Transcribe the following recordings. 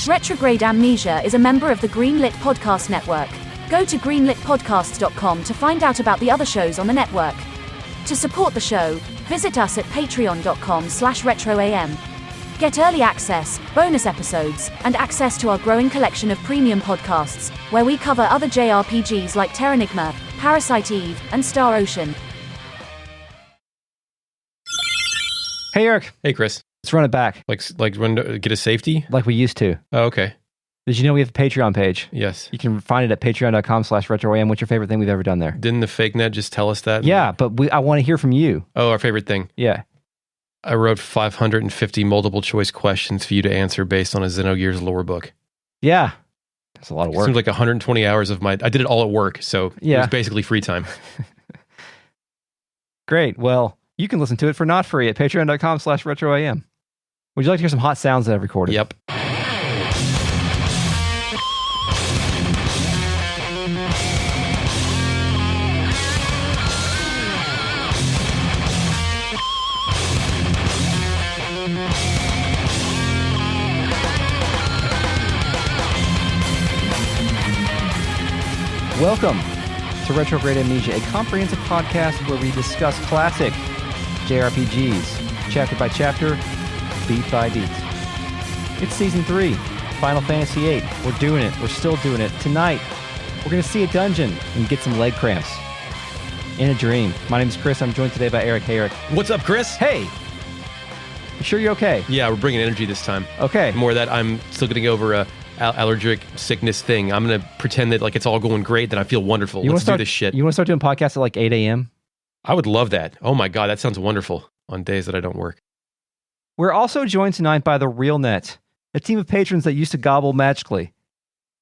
Retrograde Amnesia is a member of the Greenlit Podcast Network. Go to greenlitpodcasts.com to find out about the other shows on the network. To support the show, visit us at patreon.com/retroam. Get early access, bonus episodes, and access to our growing collection of premium podcasts, where we cover other JRPGs like Terranigma, Parasite Eve, and Star Ocean. Hey, Eric. Hey, Chris. Let's run it back. Like run to get a safety? Like we used to. Oh, okay. Did you know we have a Patreon page? Yes. You can find it at patreon.com/retroam. What's your favorite thing we've ever done there? Didn't the fake net just tell us that? Yeah, but I want to hear from you. Oh, our favorite thing. Yeah. I wrote 550 multiple choice questions for you to answer based on a Xenogears lore book. Yeah. That's a lot of work. It seems like 120 hours of I did it all at work, so yeah. It was basically free time. Great. Well, you can listen to it for not free at patreon.com/retroam. Would you like to hear some hot sounds that I've recorded? Yep. Welcome to Retrograde Amnesia, a comprehensive podcast where we discuss classic JRPGs, chapter by chapter, beat by beat. It's Season 3, Final Fantasy VIII. We're doing it. We're still doing it. Tonight, we're going to see a dungeon and get some leg cramps. In a dream. My name is Chris. I'm joined today by Eric. Hey, Eric. What's up, Chris? Hey! You sure you're okay? Yeah, we're bringing energy this time. Okay. More that I'm still getting over a allergic sickness thing. I'm going to pretend that like it's all going great, that I feel wonderful. Let's do this shit. You want to start doing podcasts at like 8 a.m.? I would love that. Oh my God, that sounds wonderful on days that I don't work. We're also joined tonight by the Real Net, a team of patrons that used to gobble magically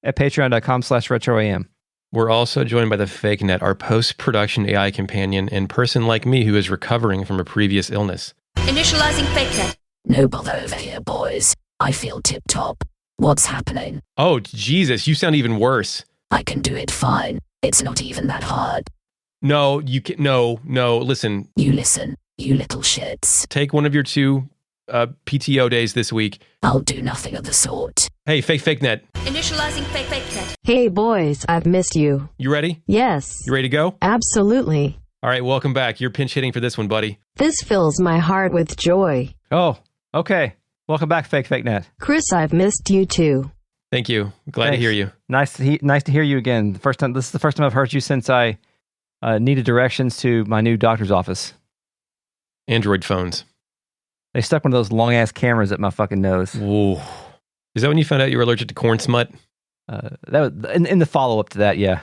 at patreon.com/retroam. We're also joined by the Fake Net, our post-production AI companion and person like me who is recovering from a previous illness. Initializing Fake Net. No bother over here, boys. I feel tip-top. What's happening? Oh, Jesus, you sound even worse. I can do it fine. It's not even that hard. No, you can't. No, listen. You listen, you little shits. Take one of your 2 PTO days this week. I'll do nothing of the sort. Hey, Fake Net. Initializing Fake Net. Hey boys, I've missed you. You ready? Yes. You ready to go? Absolutely. All right, welcome back. You're pinch hitting for this one, buddy. This fills my heart with joy. Oh, okay. Welcome back, Fake Net. Chris, I've missed you too. Thank you. Glad to hear you. Nice to hear you again. This is the first time I've heard you since I needed directions to my new doctor's office. Android phones. They stuck one of those long-ass cameras at my fucking nose. Ooh. Is that when you found out you were allergic to corn smut? That was in the follow-up to that, yeah.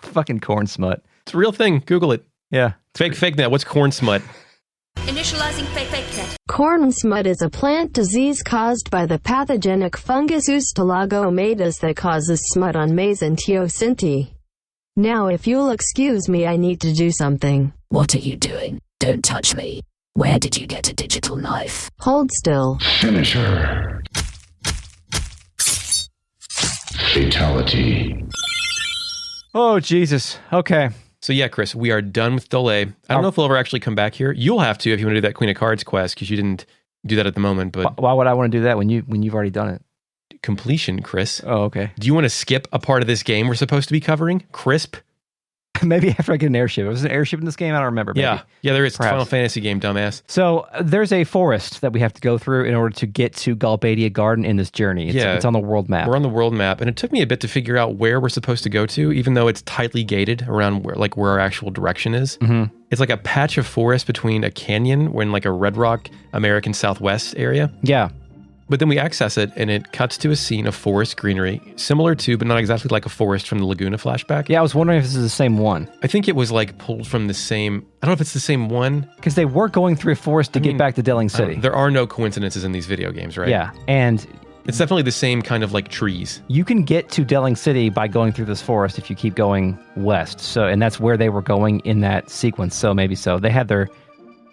Fucking corn smut. It's a real thing. Google it. Yeah. Fake Net. What's corn smut? Initializing Fake Net. Corn smut is a plant disease caused by the pathogenic fungus Ustulagomatus that causes smut on maize and teosinte. Now if you'll excuse me, I need to do something. What are you doing? Don't touch me. Where did you get a digital knife? Hold still. Finish her. Fatality. Oh, Jesus. Okay. So yeah, Chris, we are done with delay. I don't know if we'll ever actually come back here. You'll have to if you want to do that Queen of Cards quest, because you didn't do that at the moment. But why would I want to do that when you've already done it? Completion, Chris. Oh, okay. Do you want to skip a part of this game we're supposed to be covering? Crisp? Maybe after I get an airship. Was there an airship in this game? I don't remember. Yeah, there is. It's a Perhaps. Final Fantasy game, dumbass. So there's a forest that we have to go through in order to get to Galbadia Garden in this journey. It's on the world map. We're on the world map, and it took me a bit to figure out where we're supposed to go to, even though it's tightly gated around where our actual direction is. Mm-hmm. It's like a patch of forest between a canyon, we're in like a Red Rock, American Southwest area. Yeah. But then we access it, and it cuts to a scene of forest greenery, similar to, but not exactly like a forest from the Laguna flashback. Yeah, I was wondering if this is the same one. I think it was like pulled from the same, I don't know if it's the same one. Because they were going through a forest to get back to Delling City. There are no coincidences in these video games, right? Yeah, and it's definitely the same kind of like trees. You can get to Delling City by going through this forest if you keep going west. So, and that's where they were going in that sequence. So maybe so. They had their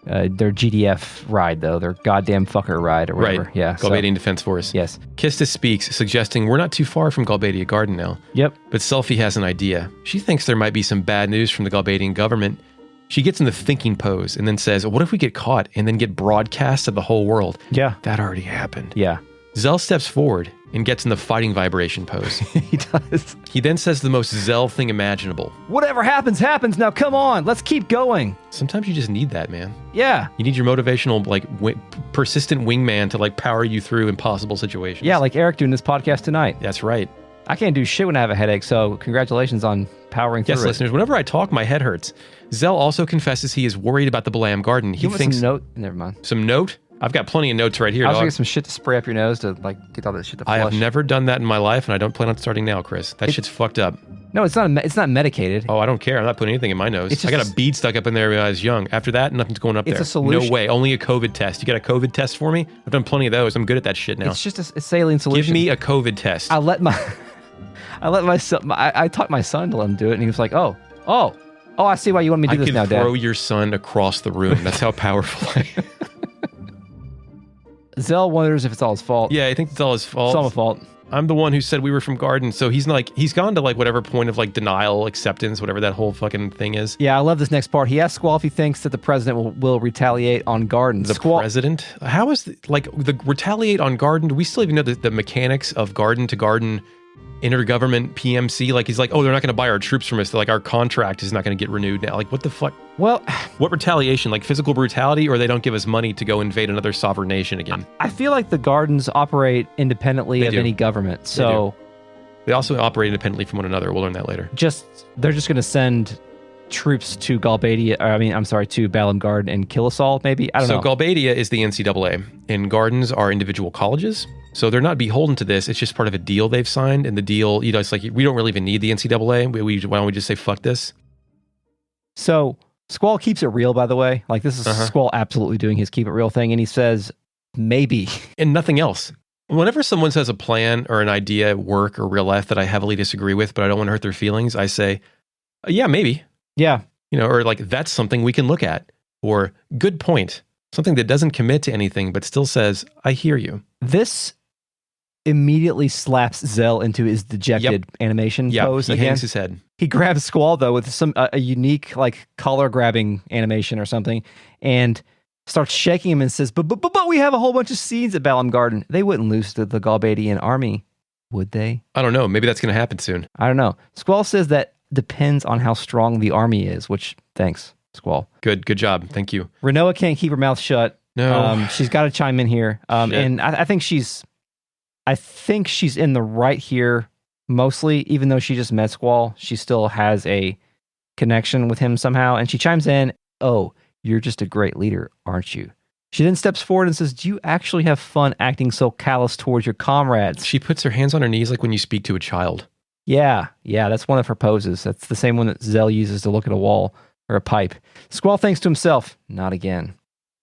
GDF ride, though, their goddamn fucker ride or whatever. Right. Yeah. Galbadian Defense Force. Yes. Kista speaks, suggesting we're not too far from Galbadia Garden now. Yep. But Selphie has an idea. She thinks there might be some bad news from the Galbadian government. She gets in the thinking pose and then says, what if we get caught and then get broadcast to the whole world? Yeah. That already happened. Yeah. Zell steps forward and gets in the fighting vibration pose. He does. He then says the most Zell thing imaginable. Whatever happens, happens. Now come on, let's keep going. Sometimes you just need that, man. Yeah. You need your motivational, like, persistent wingman to, like, power you through impossible situations. Yeah, like Eric doing this podcast tonight. That's right. I can't do shit when I have a headache, so congratulations on powering through Yes, it. listeners, whenever I talk, my head hurts. Zell also confesses he is worried about the Blam Garden. He You want thinks... some note? Never mind. Some note? I've got plenty of notes right here, I was dog. gonna get some shit to spray up your nose to like get all that shit to flush. I have never done that in my life, and I don't plan on starting now, Chris. That shit's fucked up. No, it's not. It's not medicated. Oh, I don't care. I'm not putting anything in my nose. It's I got just- a bead stuck up in there when I was young. After that, nothing's going up It's there. a solution. No way. Only a COVID test. You got a COVID test for me? I've done plenty of those. I'm good at that shit now. It's just a saline solution. Give me a COVID test. I let my son. I taught my son to let him do it, and he was like, "Oh, I see why you want me to I do this can now, Dad." throw your son across the room. That's how powerful I am. Zell wonders if it's all his fault. Yeah, I think it's all his fault. It's all my fault. I'm the one who said we were from Garden, so he's gone to like whatever point of like denial, acceptance, whatever that whole fucking thing is. Yeah, I love this next part. He asks Squall if he thinks that the president will retaliate on Garden. The president? How is the retaliate on Garden? Do we still even know the mechanics of Garden to Garden intergovernment PMC? Like he's like, oh, they're not going to buy our troops from us. They're like, our contract is not going to get renewed now. Like, what the fuck? Well, what retaliation? Like physical brutality, or they don't give us money to go invade another sovereign nation again? I feel like the Gardens operate independently of any government. So they also operate independently from one another. We'll learn that later. They're just going to send troops to Galbadia, to Balam Garden and kill us all, maybe? I don't know. So Galbadia is the NCAA, and Gardens are individual colleges. So they're not beholden to this. It's just part of a deal they've signed, and the deal, it's like, we don't really even need the NCAA. Why don't we just say, fuck this? So Squall keeps it real, by the way. Like, this is Squall absolutely doing his keep it real thing, and he says, maybe. And nothing else. Whenever someone says a plan or an idea at work or real life that I heavily disagree with, but I don't want to hurt their feelings, I say, yeah, maybe. Yeah. Or like, that's something we can look at. Or, good point. Something that doesn't commit to anything, but still says, I hear you. This immediately slaps Zell into his dejected animation pose he again. hangs his head. He grabs Squall, though, with a unique, like, collar-grabbing animation or something, and starts shaking him and says, but we have a whole bunch of seeds at Balam Garden. They wouldn't lose to the Galbadian army, would they? I don't know. Maybe that's going to happen soon. I don't know. Squall says that depends on how strong the army is, which, thanks, Squall. Good job. Thank you. Renoa can't keep her mouth shut. No. She's got to chime in here. And I think she's in the right here, mostly, even though she just met Squall, she still has a connection with him somehow. And she chimes in, oh, you're just a great leader, aren't you? She then steps forward and says, do you actually have fun acting so callous towards your comrades? She puts her hands on her knees like when you speak to a child. Yeah, that's one of her poses. That's the same one that Zell uses to look at a wall or a pipe. Squall thinks to himself, not again.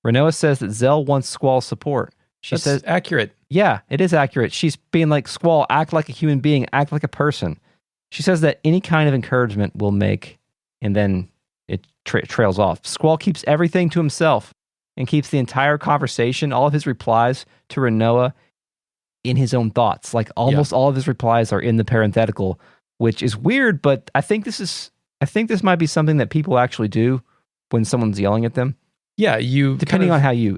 Renoa says that Zell wants Squall's support. She says, accurate. Yeah, it is accurate. She's being like, Squall, act like a human being, act like a person. She says that any kind of encouragement will make, and then it trails off. Squall keeps everything to himself and keeps the entire conversation, all of his replies to Renoa, in his own thoughts. Like almost all of his replies are in the parenthetical, which is weird, but I think this might be something that people actually do when someone's yelling at them. Yeah, depending on how you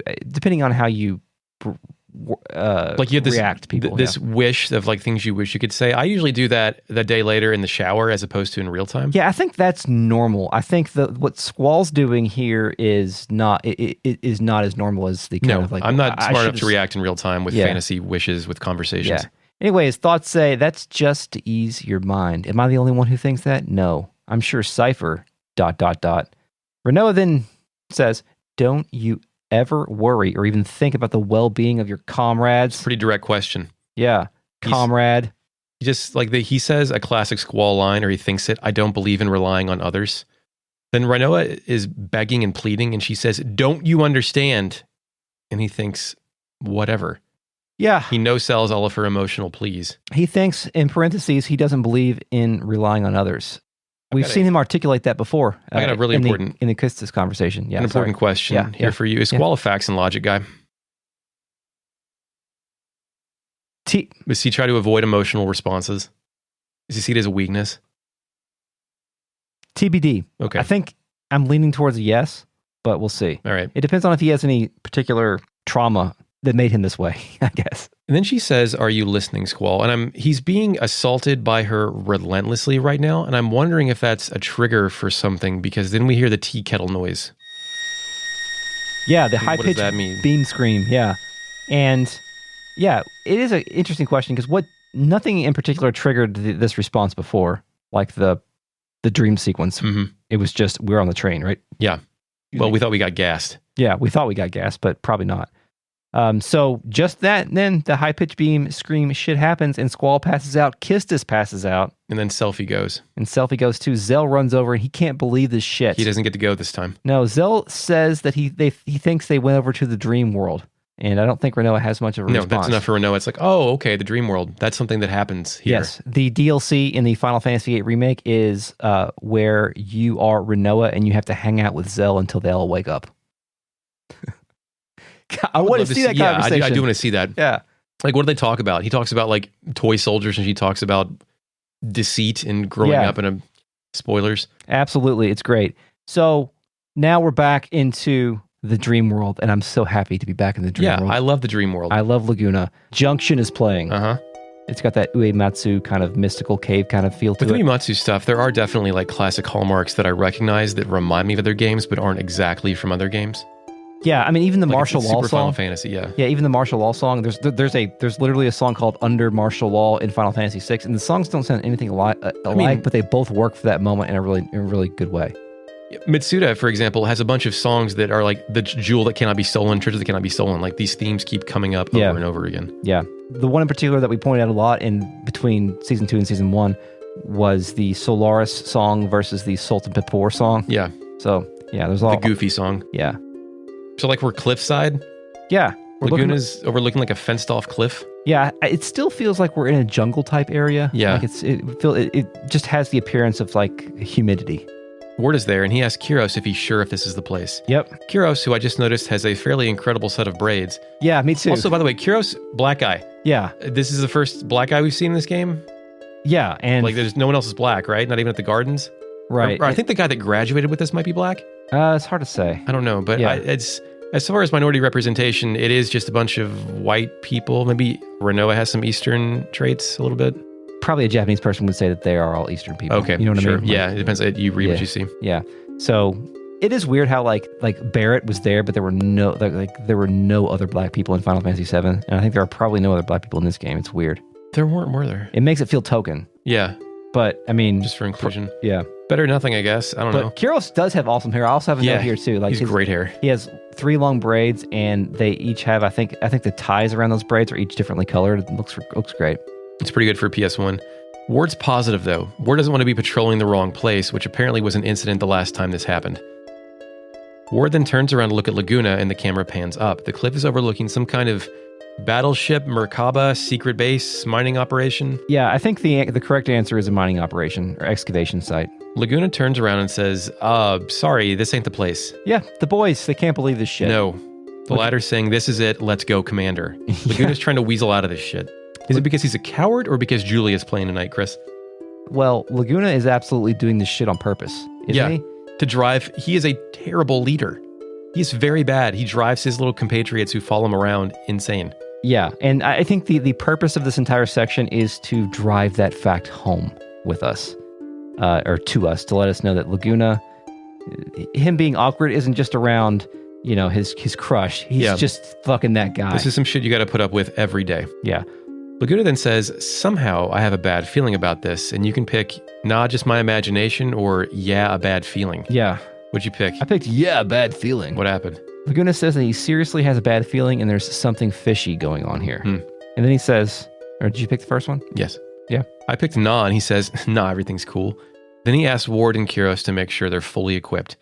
like you have this, react to people. This wish of like things you wish you could say. I usually do that the day later in the shower as opposed to in real time. Yeah, I think that's normal. I think what Squall's doing here is not is not as normal as the kind of like. I'm not smart enough to react in real time with fantasy wishes with conversations. Yeah. Anyways, thoughts say that's just to ease your mind. Am I the only one who thinks that? No, I'm sure Cypher. ... Renoa then says, "Don't you ever worry or even think about the well-being of your comrades?" Pretty direct question. Yeah, comrade. He just like he says a classic Squall line, or he thinks it. I don't believe in relying on others. Then Renoa is begging and pleading, and she says, "Don't you understand?" And he thinks, "Whatever." Yeah, he no-sells all of her emotional pleas. He thinks, in parentheses, he doesn't believe in relying on others. We've seen him articulate that before. I got a really important in the Kistis conversation. Yeah, an important question here for you. Is Squall a facts and logic guy? Does he try to avoid emotional responses? Does he see it as a weakness? TBD. Okay. I think I'm leaning towards a yes, but we'll see. All right. It depends on if he has any particular trauma that made him this way, I guess. And then she says, "Are you listening, Squall?" And he's being assaulted by her relentlessly right now, and I'm wondering if that's a trigger for something, because then we hear the tea kettle noise. Yeah, the What does high-pitched that mean? beam scream, yeah. And yeah, it is an interesting question because nothing in particular triggered this response before, like the dream sequence. Mm-hmm. It was just, we're on the train, right? Yeah. Well, we thought we got gassed. Yeah, we thought we got gas, but probably not. So just that, and then the high-pitched beam scream shit happens, and Squall passes out, Kistis passes out, And then Selfie goes. and Selfie goes too. Zell runs over, and he can't believe this shit. He doesn't get to go this time. No, Zell says that he thinks they went over to the dream world, and I don't think Renoa has much of a No, response. that's enough for Renoa. It's like, oh, okay, the dream world. That's something that happens here. Yes, the DLC in the Final Fantasy VIII Remake is where you are Renoa, and you have to hang out with Zell until they all wake up. I want to see that conversation. Yeah, I do want to see that. Yeah. Like, what do they talk about? He talks about, like, toy soldiers, and she talks about deceit and growing up in a... Spoilers. Absolutely. It's great. So now we're back into the dream world, and I'm so happy to be back in the dream world. Yeah, I love the dream world. I love Laguna. Junction is playing. Uh-huh. It's got that Uematsu kind of mystical cave kind of feel to With it. Uematsu stuff, there are definitely, like, classic hallmarks that I recognize that remind me of other games, but aren't exactly from other games. Yeah, I mean, even the Like, martial it's law super song. Final Fantasy, yeah. Yeah, even the martial law song. There's literally a song called "Under Martial Law" in Final Fantasy VI, and the songs don't sound anything alike, but they both work for that moment in a really good way. Mitsuda, for example, has a bunch of songs that are like the jewel that cannot be stolen, treasure that cannot be stolen. Like, these themes keep coming up over and over again. Yeah, the one in particular that we pointed out a lot in between season 2 and season 1 was the Solaris song versus the Sultan Pipor song. Yeah. So yeah, there's all the Goofy song. Yeah. So, like, we're cliffside. Yeah. Laguna's overlooking like a fenced off cliff. Yeah, it still feels like we're in a jungle type area. Yeah. Like it just has the appearance of like humidity. Ward is there, and he asks Kyros if he's sure if this is the place. Yep. Kyros, who I just noticed has a fairly incredible set of braids. Yeah, me too. Also, by the way, Kyros, black guy. Yeah. This is the first black guy we've seen in this game. Yeah, and like, there's no one else is black, right? Not even at the gardens. Right. Or I think the guy that graduated with this might be black. It's hard to say. I don't know, but Yeah. it's as far as minority representation, it is just a bunch of white people. Maybe Renoa has some Eastern traits a little bit. Probably a Japanese person would say that they are all Eastern people. Okay, you know what sure. I mean? Yeah, it depends. You read what you see. Yeah. So it is weird how like Barrett was there, but there were no other black people in Final Fantasy VII, and I think there are probably no other black people in this game. It's weird. There weren't, were there? It makes it feel token. Yeah, but I mean, just for inclusion. Yeah. Better than nothing, I guess. I don't know. Kyros does have awesome hair. I also have a note here too. Like he's great hair. He has 3 long braids, and they each have. I think the ties around those braids are each differently colored. It looks great. It's pretty good for PS1. Ward's positive though. Ward doesn't want to be patrolling the wrong place, which apparently was an incident the last time this happened. Ward then turns around to look at Laguna, and the camera pans up. The cliff is overlooking some kind of battleship, Merkaba, secret base, mining operation. Yeah, I think the correct answer is a mining operation or excavation site. Laguna turns around and says, sorry, this ain't the place. Yeah, the boys, they can't believe this shit. No. The latter's saying, this is it, let's go, Commander. Laguna's trying to weasel out of this shit. Is it because he's a coward or because Julia's playing tonight, Chris? Well, Laguna is absolutely doing this shit on purpose, isn't he? To drive, he is a terrible leader. He's very bad. He drives his little compatriots who follow him around insane. Yeah, and I think the purpose of this entire section is to drive that fact home with us, or to us, to let us know that Laguna, him being awkward isn't just around, his crush. He's just fucking that guy. This is some shit you got to put up with every day. Yeah. Laguna then says, somehow I have a bad feeling about this, and you can pick, not just my imagination, or a bad feeling. Yeah. What'd you pick? I picked, a bad feeling. What happened? Laguna says that he seriously has a bad feeling and there's something fishy going on here. And then he says, or did you pick the first one? Yes. Yeah. I picked nah, and he says, nah, everything's cool. Then he asks Ward and Kyros to make sure they're fully equipped.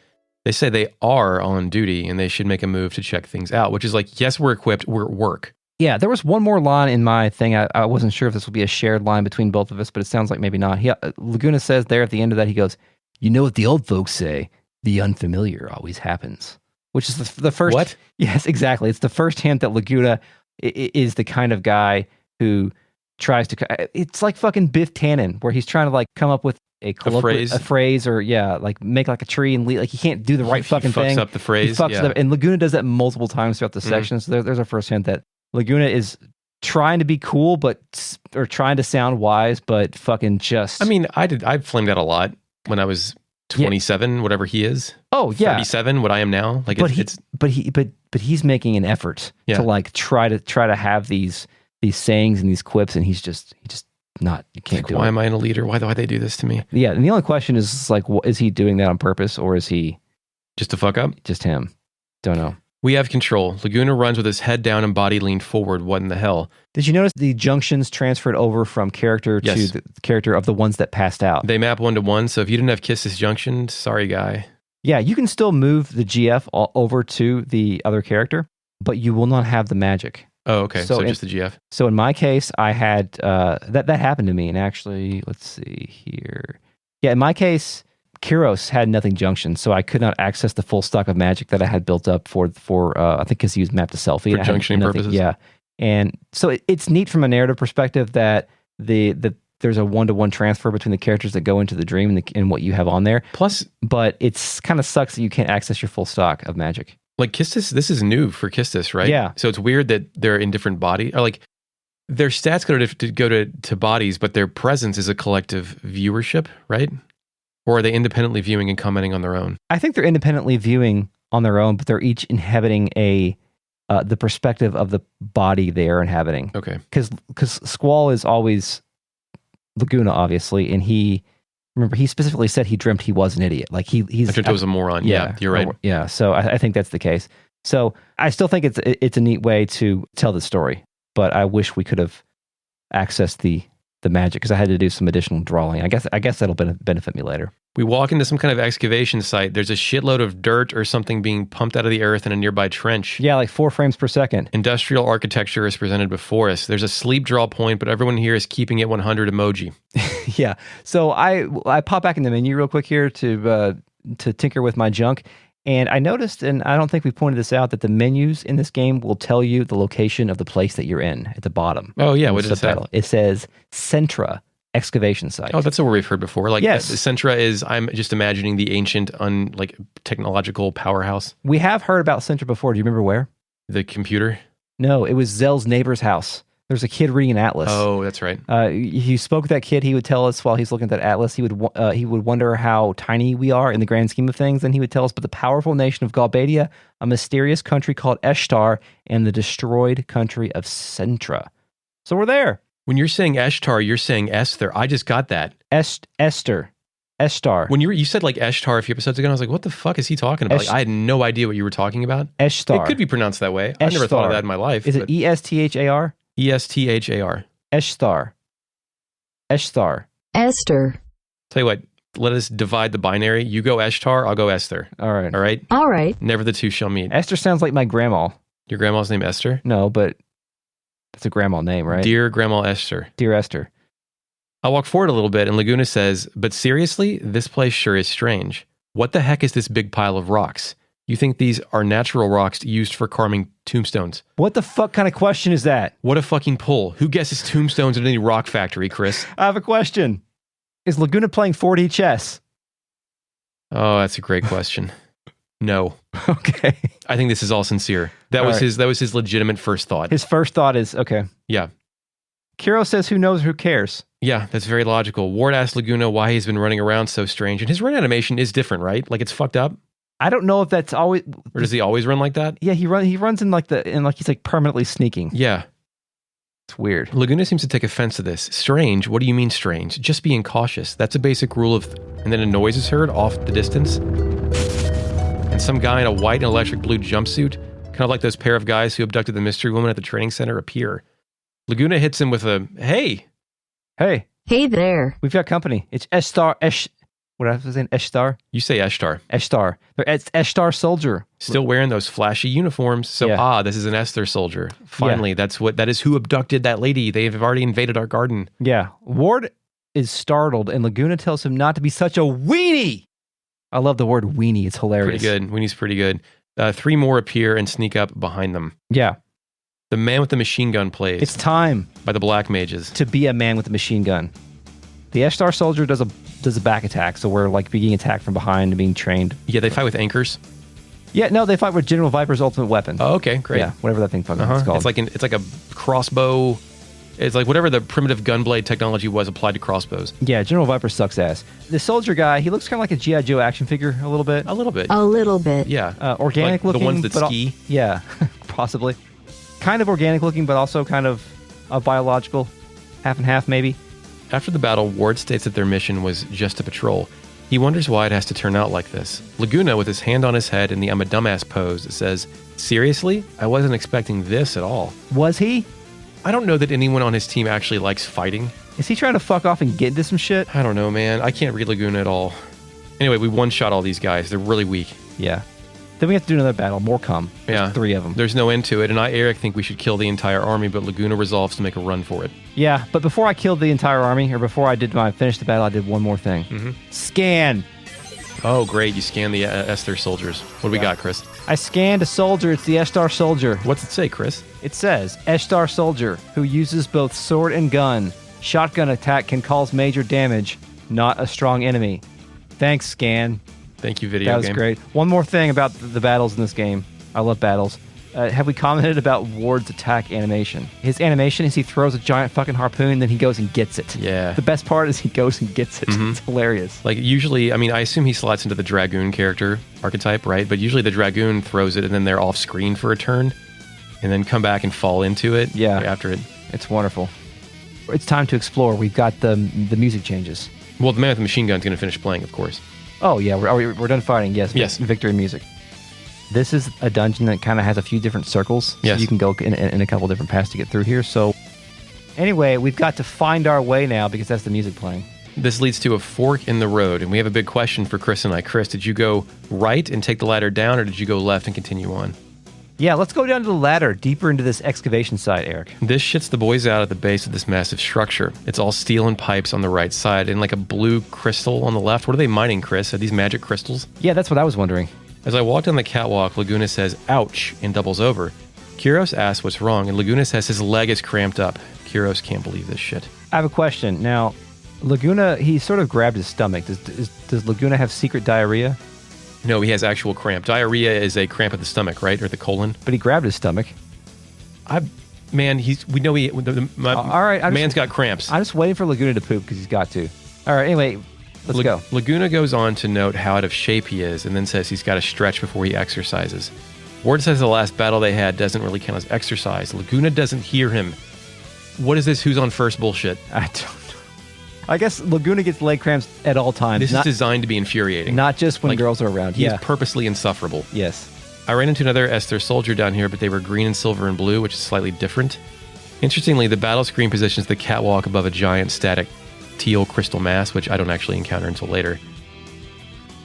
They say they are on duty and they should make a move to check things out, which is like, yes, we're equipped, we're at work. Yeah, there was one more line in my thing. I wasn't sure if this would be a shared line between both of us, but it sounds like maybe not. Laguna says there at the end of that, he goes, you know what the old folks say, the unfamiliar always happens. Which is the first... What? Yes, exactly. It's the first hint that Laguna is the kind of guy who tries to... It's like fucking Biff Tannen, where he's trying to like come up with a phrase, or like make like a tree and lead. Like he can't do the right fucking thing. He fucks up the phrase. He fucks it up. And Laguna does that multiple times throughout the section. So there's our first hint that Laguna is trying to be cool, or trying to sound wise, but fucking just. I mean, I flamed out a lot when I was 27, whatever he is. Oh yeah, 37, what I am now. Like, but he's making an effort to like try to have these sayings and these quips, and he just not. You can't do it. Why am I in a leader? Why do they do this to me? Yeah, and the only question is like, is he doing that on purpose, or is he just to fuck up? Just him. Don't know. We have control. Laguna runs with his head down and body leaned forward. What in the hell? Did you notice the junctions transferred over from character to the character of the ones that passed out? They map 1-to-1, so if you didn't have Kisses Junction, sorry, guy. Yeah, you can still move the GF all over to the other character, but you will not have the magic. Oh, okay. So just the GF. So in my case, I had that happened to me, and actually, let's see here. Yeah, in my case, Kyros had nothing junction, so I could not access the full stock of magic that I had built up for I think because he was mapped to selfie. For junctioning purposes? Yeah. And so it's neat from a narrative perspective that there's a 1-to-1 transfer between the characters that go into the dream and what you have on there. Plus, but it's kind of sucks that you can't access your full stock of magic. Like Kistis, this is new for Kistis, right? Yeah. So it's weird that they're in different body, or like their stats go to bodies, but their presence is a collective viewership, right? Or are they independently viewing and commenting on their own? I think they're independently viewing on their own, but they're each inhabiting the perspective of the body they are inhabiting. Okay. Because Squall is always Laguna, obviously, and he specifically said he dreamt he was an idiot. Like he's. I dreamt I was a moron. Yeah, you're right. Yeah, so I think that's the case. So I still think it's a neat way to tell the story, but I wish we could have accessed the magic because I had to do some additional drawing. I guess that'll benefit me later. We walk into some kind of excavation site. There's a shitload of dirt or something being pumped out of the earth in a nearby trench. Yeah, like 4 frames per second. Industrial architecture is presented before us. There's a sleep draw point, but everyone here is keeping it 100 emoji. Yeah. So I pop back in the menu real quick here to tinker with my junk. And I noticed, and I don't think we pointed this out, that the menus in this game will tell you the location of the place that you're in at the bottom. Oh, yeah. What does it say? It says Centra Excavation Site. Oh, that's what we've heard before. Like, yes. Centra is, I'm just imagining the ancient, technological powerhouse. We have heard about Centra before. Do you remember where? The computer? No, it was Zell's neighbor's house. There's a kid reading an atlas. Oh, that's right. He spoke with that kid. He would tell us while he's looking at that atlas. He would wonder how tiny we are in the grand scheme of things. And he would tell us, but the powerful nation of Galbadia, a mysterious country called Esthar, and the destroyed country of Centra. So we're there. When you're saying Esthar, you're saying Esthar. I just got that. Esthar. When you said like Esthar a few episodes ago, I was like, what the fuck is he talking about? I had no idea what you were talking about. Esthar. It could be pronounced that way. I never thought of that in my life. Is it Esthar? Esthar. Esthar. Esther. Tell you what, let us divide the binary. You go Esthar, I'll go Esthar. All right. All right. Never the two shall meet. Esther sounds like my grandma. Your grandma's name Esther? No, but it's a grandma name, right? Dear Grandma Esther. Dear Esther. I'll walk forward a little bit, and Laguna says, but seriously, this place sure is strange. What the heck is this big pile of rocks? You think these are natural rocks used for carving tombstones? What the fuck kind of question is that? What a fucking pull. Who guesses tombstones at any rock factory, Chris? I have a question. Is Laguna playing 4D chess? Oh, that's a great question. No. Okay. I think this is all sincere. That was his legitimate first thought. His first thought is, okay. Yeah. Kiro says, who knows, who cares? Yeah, that's very logical. Ward asks Laguna why he's been running around so strange, and his run animation is different, right? Like it's fucked up. I don't know if that's always, or does he always run like that? Yeah, he runs in like he's like permanently sneaking. Yeah, it's weird. Laguna seems to take offense to this. Strange? What do you mean strange? Just being cautious. That's a basic rule of. And then a noise is heard off the distance, and some guy in a white and electric blue jumpsuit, kind of like those pair of guys who abducted the mystery woman at the training center, appear. Laguna hits him with a hey. Hey there. We've got company. It's Esthar. What I was saying, Esthar? You say Esthar. Esthar. It's Esthar soldier. Still wearing those flashy uniforms. So, this is an Esthar soldier. Finally, that is who abducted that lady. They have already invaded our garden. Yeah. Ward is startled, and Laguna tells him not to be such a weenie. I love the word weenie. It's hilarious. Pretty good. Weenie's pretty good. 3 more appear and sneak up behind them. Yeah. The man with the machine gun plays. It's time. By the Black Mages. To be a man with a machine gun. The Esthar soldier does a back attack, so we're like being attacked from behind and being trained. Yeah, they fight with anchors. Yeah, no, they fight with General Viper's ultimate weapon. Oh, okay, great. Yeah, whatever that thing fucking is called. It's like a crossbow. It's like whatever the primitive gunblade technology was applied to crossbows. Yeah, General Viper sucks ass. The soldier guy, he looks kind of like a G.I. Joe action figure a little bit. A little bit. A little bit. Yeah. Organic like looking. The ones that but ski. Yeah, possibly. Kind of organic looking, but also kind of biological. Half and half, maybe. After the battle, Ward states that their mission was just to patrol. He wonders why it has to turn out like this. Laguna, with his hand on his head in the I'm a dumbass pose, says, "Seriously? I wasn't expecting this at all." Was he? I don't know that anyone on his team actually likes fighting. Is he trying to fuck off and get into some shit? I don't know, man. I can't read Laguna at all. Anyway, we one-shot all these guys. They're really weak. Yeah. Then we have to do another battle. More come. There's 3 of them. There's no end to it, and Eric, think we should kill the entire army, but Laguna resolves to make a run for it. Yeah, but before I killed the entire army, or before I finished the battle, I did one more thing. Mm-hmm. Scan. Oh, great. You scan the Esthar soldiers. What do we got, Chris? I scanned a soldier. It's the Esthar soldier. What's it say, Chris? It says, Esthar soldier, who uses both sword and gun. Shotgun attack can cause major damage. Not a strong enemy. Thanks, Scan. Thank you, video game. That was great. One more thing about the battles in this game. I love battles. Have we commented about Ward's attack animation? His animation is he throws a giant fucking harpoon, then he goes and gets it. Yeah. The best part is he goes and gets it. Mm-hmm. It's hilarious. Like, usually, I mean, I assume he slots into the Dragoon character archetype, right? But usually the Dragoon throws it, and then they're off screen for a turn, and then come back and fall into it after it. It's wonderful. It's time to explore. We've got the music changes. Well, the man with the machine gun is going to finish playing, of course. Oh, yeah. We're done fighting. Yes. Victory music. This is a dungeon that kind of has a few different circles. Yes. So you can go in a couple different paths to get through here. So anyway, we've got to find our way now because that's the music playing. This leads to a fork in the road, and we have a big question for Chris and I. Chris, did you go right and take the ladder down, or did you go left and continue on? Yeah, let's go down to the ladder, deeper into this excavation site, Eric. This shits the boys out at the base of this massive structure. It's all steel and pipes on the right side, and like a blue crystal on the left. What are they mining, Chris? Are these magic crystals? Yeah, that's what I was wondering. As I walk down the catwalk, Laguna says, "Ouch," and doubles over. Kyros asks what's wrong, and Laguna says his leg is cramped up. Kyros can't believe this shit. I have a question. Now, Laguna, he sort of grabbed his stomach. Does Laguna have secret diarrhea? No, he has actual cramp. Diarrhea is a cramp of the stomach, right? Or the colon. But he grabbed his stomach. All right, man's got cramps. I'm just waiting for Laguna to poop because he's got to. All right, anyway, let's go. Laguna goes on to note how out of shape he is and then says he's got to stretch before he exercises. Ward says the last battle they had doesn't really count as exercise. Laguna doesn't hear him. What is this who's on first bullshit? I don't know. I guess Laguna gets leg cramps at all times. This is designed to be infuriating. Not just when girls are around. He is purposely insufferable. Yes. I ran into another Esthar soldier down here, but they were green and silver and blue, which is slightly different. Interestingly, the battle screen positions the catwalk above a giant static teal crystal mass, which I don't actually encounter until later.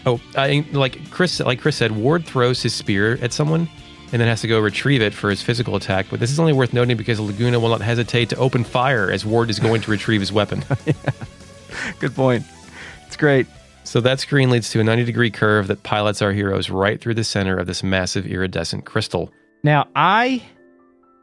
Oh, like Chris said, Ward throws his spear at someone and then has to go retrieve it for his physical attack. But this is only worth noting because Laguna will not hesitate to open fire as Ward is going to retrieve his weapon. Yeah. Good point. It's great. So that screen leads to a 90-degree curve that pilots our heroes right through the center of this massive iridescent crystal. Now, I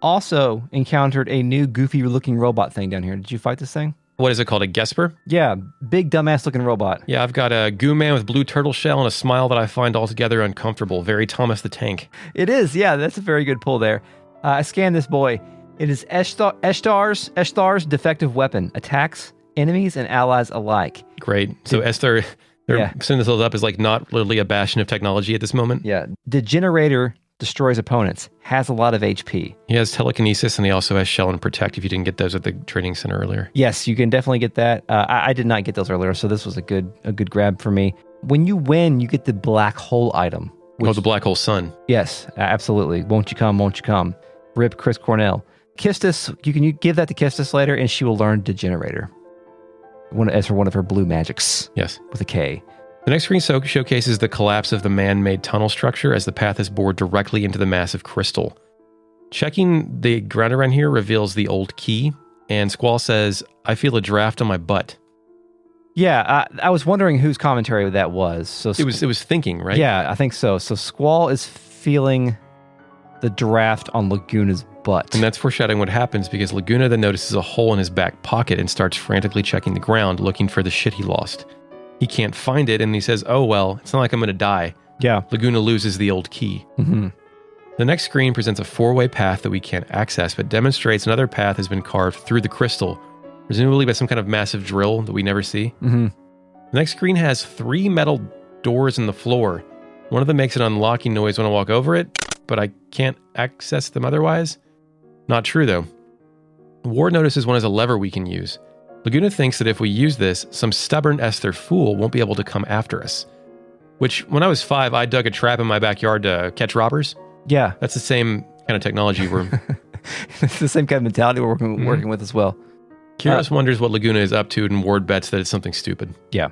also encountered a new goofy-looking robot thing down here. Did you fight this thing? What is it called, a Gesper? Yeah, big dumbass-looking robot. Yeah, I've got a goo man with blue turtle shell and a smile that I find altogether uncomfortable. Very Thomas the Tank. It is, yeah, that's a very good pull there. I scanned this boy. It is Eshthar's defective weapon. Attacks enemies and allies alike. Great. So Esthar, they're setting this up as like not literally a bastion of technology at this moment. Yeah. Degenerator destroys opponents. Has a lot of HP. He has telekinesis and he also has shell and protect if you didn't get those at the training center earlier. Yes, you can definitely get that. I did not get those earlier, so this was a good grab for me. When you win, you get the black hole item. The black hole sun. Yes, absolutely. Won't you come, won't you come? Rip Chris Cornell. Kistis, you can give that to Kistis later and she will learn Degenerator. As for one of her blue magics. Yes. With a K. The next screen showcases the collapse of the man-made tunnel structure as the path is bored directly into the massive crystal. Checking the ground around here reveals the old key, and Squall says, "I feel a draft on my butt." Yeah, I was wondering whose commentary that was. So it was thinking, right? Yeah, I think so. So Squall is feeling the draft on Laguna's butt. And that's foreshadowing what happens because Laguna then notices a hole in his back pocket and starts frantically checking the ground, looking for the shit he lost. He can't find it, and he says, "Oh, well, it's not like I'm going to die." Yeah. Laguna loses the old key. Mm-hmm. The next screen presents a 4-way path that we can't access, but demonstrates another path has been carved through the crystal, presumably by some kind of massive drill that we never see. Mm-hmm. The next screen has 3 metal doors in the floor. One of them makes an unlocking noise when I walk over it, but I can't access them otherwise. Not true, though. Ward notices one has a lever we can use. Laguna thinks that if we use this, some stubborn Esthar fool won't be able to come after us. Which, when I was 5, I dug a trap in my backyard to catch robbers. Yeah. That's the same kind of technology we're... It's the same kind of mentality we're working with as well. Kyros wonders what Laguna is up to, and Ward bets that it's something stupid. Yeah.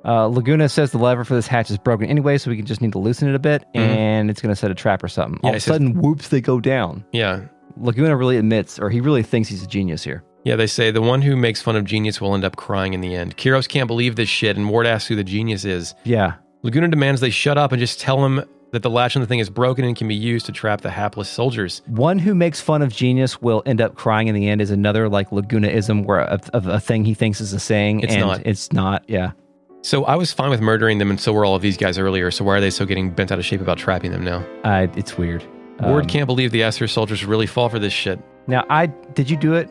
Laguna says the lever for this hatch is broken anyway, so we just need to loosen it a bit, and it's going to set a trap or something. Yeah, All of a sudden, whoops, they go down. Yeah. Laguna really admits, or he really thinks he's a genius here. Yeah, they say the one who makes fun of genius will end up crying in the end. Kyros can't believe this shit, and Ward asks who the genius is. Yeah. Laguna demands they shut up and just tell him that the latch on the thing is broken and can be used to trap the hapless soldiers. One who makes fun of genius will end up crying in the end is another like Laguna-ism where of a thing he thinks is a saying. It's not, yeah. So I was fine with murdering them, and so were all of these guys earlier, so why are they so getting bent out of shape about trapping them now? It's weird. Ward can't believe the Esthar soldiers really fall for this shit. Now, did you do it?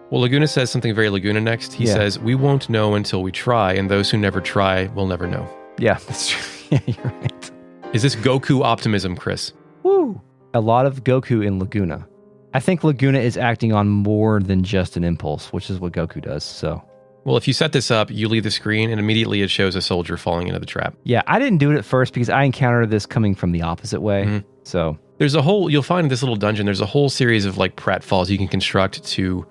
Well, Laguna says something very Laguna next. He says, we won't know until we try, and those who never try will never know. Yeah, that's true. Yeah, you're right. Is this Goku optimism, Chris? Woo! A lot of Goku in Laguna. I think Laguna is acting on more than just an impulse, which is what Goku does, so... Well, if you set this up, you leave the screen, and immediately it shows a soldier falling into the trap. Yeah, I didn't do it at first because I encountered this coming from the opposite way, so... There's a whole... You'll find in this little dungeon, there's a whole series of, like, pratfalls you can construct to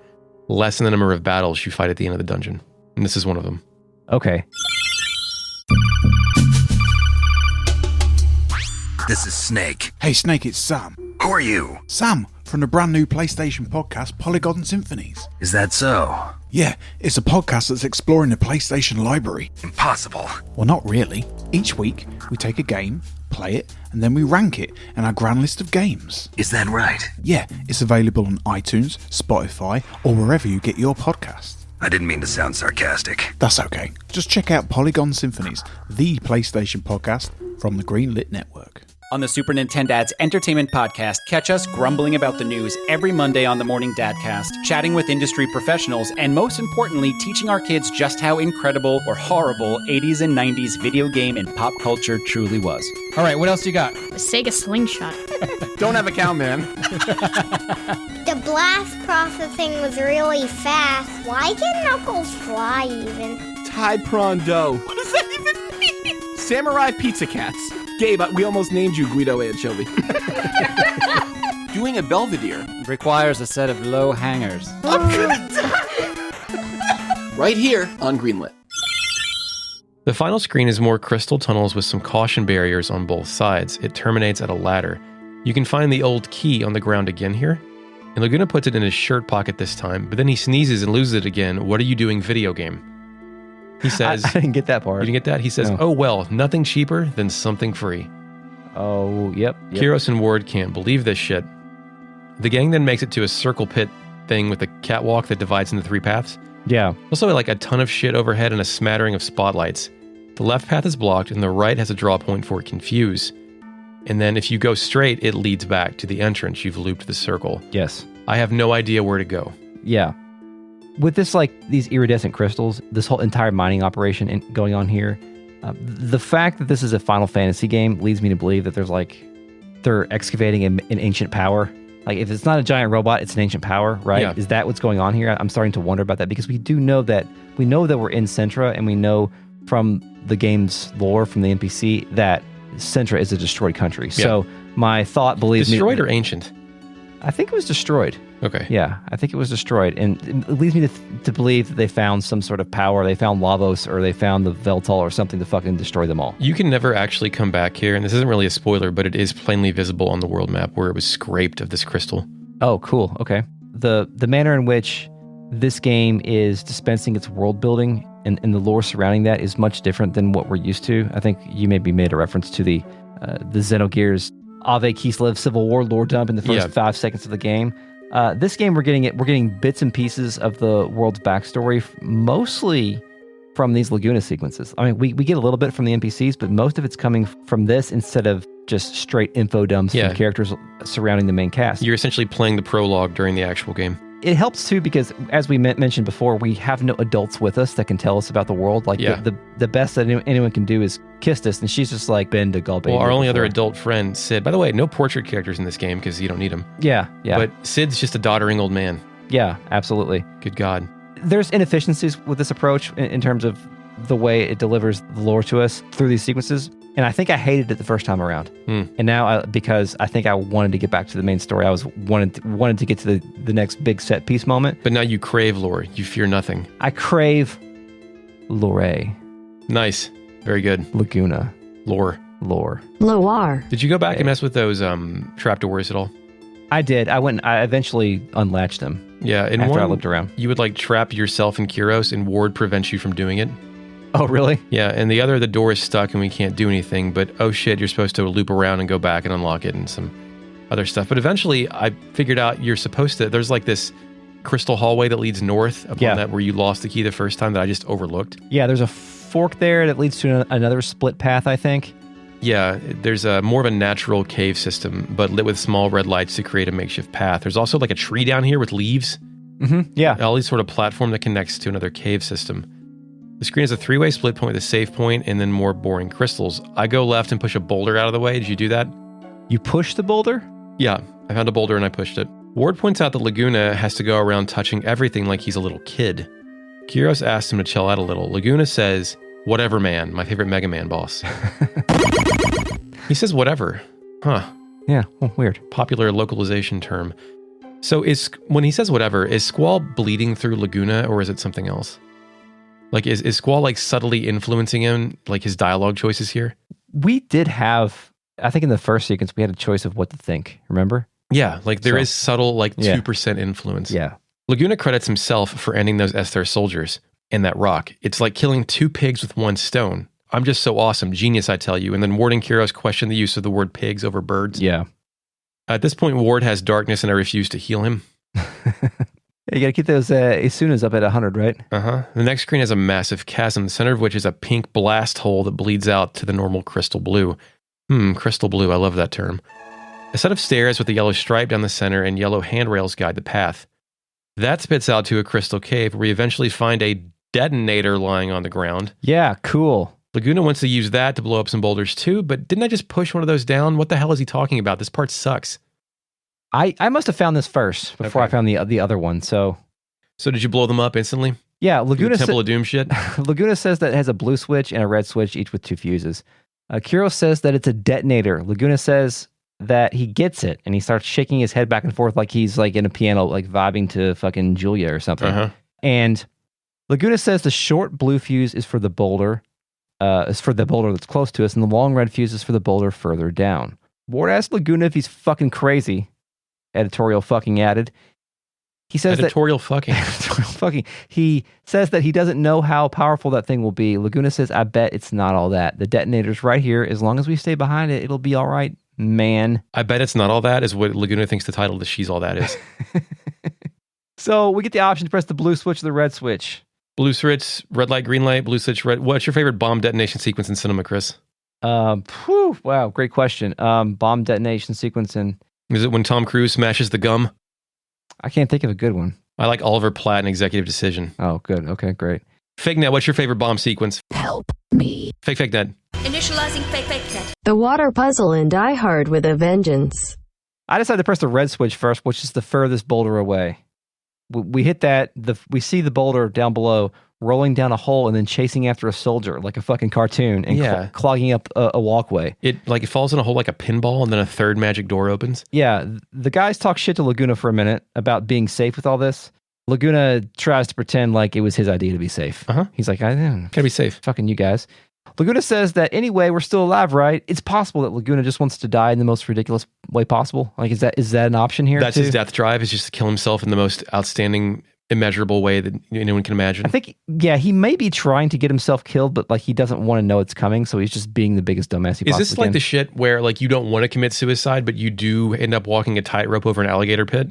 lessen the number of battles you fight at the end of the dungeon. And this is one of them. Okay. This is Snake. Hey Snake, it's Sam. Who are you? Sam, from the brand new PlayStation podcast, Polygon Symphonies. Is that so? Yeah, it's a podcast that's exploring the PlayStation library. Impossible. Well, not really. Each week, we take a game, play it, and then we rank it in our grand list of games. Is that right? Yeah, it's available on iTunes, Spotify, or wherever you get your podcasts. I didn't mean to sound sarcastic. That's okay. Just check out Polygon Symphonies, the PlayStation podcast from the Greenlit Network. On the Super Nintendad's Entertainment Podcast, catch us grumbling about the news every Monday on the Morning Dadcast, chatting with industry professionals, and most importantly, teaching our kids just how incredible or horrible 80s and 90s video game and pop culture truly was. All right, what else you got? The Sega Slingshot. Don't have a cow, man. The blast processing was really fast. Why can Knuckles fly even? Tide prawn dough. What does that even mean? Samurai pizza cats. Gabe, we almost named you Guido Anchovy. Doing a Belvedere requires a set of low hangers. I'm gonna die. Right here on Greenlit. The final screen is more crystal tunnels with some caution barriers on both sides. It terminates at a ladder. You can find the old key on the ground again here. And Laguna puts it in his shirt pocket this time, but then he sneezes and loses it again. What are you doing, video game? He says... I didn't get that part. You didn't get that? He says, Oh, well, nothing cheaper than something free. Oh, yep. Kyros and Ward can't believe this shit. The gang then makes it to a circle pit thing with a catwalk that divides into 3 paths. Yeah. Also, like a ton of shit overhead and a smattering of spotlights. The left path is blocked, and the right has a draw point for Confuse. And then if you go straight, it leads back to the entrance. You've looped the circle. Yes. I have no idea where to go. Yeah. With this, like, these iridescent crystals, this whole entire mining operation going on here, the fact that this is a Final Fantasy game leads me to believe that they're excavating an ancient power. Like, if it's not a giant robot, it's an ancient power, right? Yeah. Is that what's going on here? I'm starting to wonder about that because we know that we're in Centra, and we know from the game's lore, from the NPC, that Centra is a destroyed country. Yeah. So my thought believes destroyed or ancient? I think it was destroyed. Okay. Yeah, I think it was destroyed. And it leads me to believe that they found some sort of power. They found Lavos, or they found the Veltal or something to fucking destroy them all. You can never actually come back here, and this isn't really a spoiler, but it is plainly visible on the world map where it was scraped of this crystal. Oh, cool. Okay. The manner in which this game is dispensing its world building and the lore surrounding that is much different than what we're used to. I think you maybe made a reference to the Xenogears Ave Kislev Civil War lore dump in the first 5 seconds of the game. This game, we're getting bits and pieces of the world's backstory, mostly from these Laguna sequences. I mean, we get a little bit from the NPCs, but most of it's coming from this instead of just straight info dumps from characters surrounding the main cast. You're essentially playing the prologue during the actual game. It helps too because, as we mentioned before, we have no adults with us that can tell us about the world. Like the best that anyone can do is kiss us, and she's just like been to Galbadia. Well, our only other adult friend, Sid. By the way, no portrait characters in this game because you don't need them. Yeah. But Sid's just a doddering old man. Yeah, absolutely. Good God. There's inefficiencies with this approach in terms of the way it delivers the lore to us through these sequences. And I think I hated it the first time around. And now, because I think I wanted to get back to the main story, I wanted to get to the next big set piece moment. But now you crave lore. You fear nothing. I crave lore. Nice. Very good. Laguna. Lore. Loire. Did you go back and mess with those trapdoors at all? I did. I eventually unlatched them. Yeah. In after one, I looked around. You would like trap yourself and Kyros, and Ward prevents you from doing it. Oh, really? Yeah, and the other, the door is stuck and we can't do anything, but oh shit, you're supposed to loop around and go back and unlock it and some other stuff. But eventually, I figured out you're supposed to, there's like this crystal hallway that leads north upon that where you lost the key the first time that I just overlooked. Yeah, there's a fork there that leads to another split path, I think. Yeah, there's a more of a natural cave system, but lit with small red lights to create a makeshift path. There's also like a tree down here with leaves. Yeah. All these sort of platform that connects to another cave system. The screen has a 3-way split point with a save point and then more boring crystals. I go left and push a boulder out of the way. Did you do that? You pushed the boulder? Yeah, I found a boulder and I pushed it. Ward points out that Laguna has to go around touching everything like he's a little kid. Kyros asks him to chill out a little. Laguna says, "Whatever, man," my favorite Mega Man boss. He says whatever. Huh. Yeah, well, weird. Popular localization term. So when he says whatever, is Squall bleeding through Laguna or is it something else? Like, is Squall like subtly influencing him, like his dialogue choices here? We did have, I think in the first sequence, we had a choice of what to think. Remember? Yeah, like there is subtle, like 2% influence. Yeah. Laguna credits himself for ending those Esthar soldiers and that rock. It's like killing 2 pigs with 1 stone. I'm just so awesome. Genius, I tell you. And then Ward and Kyros question the use of the word pigs over birds. Yeah. At this point, Ward has darkness and I refuse to heal him. You gotta keep those Isunas up at 100, right? The next screen has a massive chasm, the center of which is a pink blast hole that bleeds out to the normal crystal blue. Crystal blue, I love that term. A set of stairs with a yellow stripe down the center and yellow handrails guide the path. That spits out to a crystal cave where we eventually find a detonator lying on the ground. Yeah, cool. Laguna wants to use that to blow up some boulders too, but didn't I just push one of those down? What the hell is he talking about? This part sucks. I must have found this first before I found the other one. So did you blow them up instantly? Yeah, Laguna Temple of Doom shit. Laguna says that it has a blue switch and a red switch, each with 2 fuses. Kyros says that it's a detonator. Laguna says that he gets it, and he starts shaking his head back and forth like he's like in a piano, like vibing to fucking Julia or something. And Laguna says the short blue fuse is for the boulder, that's close to us, and the long red fuse is for the boulder further down. Ward asks Laguna if he's fucking crazy. Editorial fucking added. He says editorial fucking. He says that he doesn't know how powerful that thing will be. Laguna says, "I bet it's not all that. The detonator's right here. As long as we stay behind it, it'll be all right, man." I bet it's not all that is what Laguna thinks the title to She's All That is. So we get the option to press the blue switch or the red switch. Blue switch, red light, green light, blue switch, red. What's your favorite bomb detonation sequence in cinema, Chris? Wow, great question. Bomb detonation sequence in... Is it when Tom Cruise smashes the gum? I can't think of a good one. I like Oliver Platt and Executive Decision. Oh, good. Okay, great. Fake Net, what's your favorite bomb sequence? Help me. Fake Net. Initializing fake net. The water puzzle in Die Hard with a Vengeance. I decided to press the red switch first, which is the furthest boulder away. We hit that, we see the boulder down below rolling down a hole and then chasing after a soldier like a fucking cartoon and clogging up a walkway. It falls in a hole like a pinball and then a third magic door opens. Yeah, the guys talk shit to Laguna for a minute about being safe with all this. Laguna tries to pretend like it was his idea to be safe. He's like, gotta be safe. Fucking you guys. Laguna says that anyway, we're still alive, right? It's possible that Laguna just wants to die in the most ridiculous way possible. Like, is that an option here? That's his death drive, is just to kill himself in the most outstanding, immeasurable way that anyone can imagine. I think, he may be trying to get himself killed, but like he doesn't want to know it's coming, so he's just being the biggest dumbass he possibly can. Is this like the shit where like you don't want to commit suicide, but you do end up walking a tightrope over an alligator pit?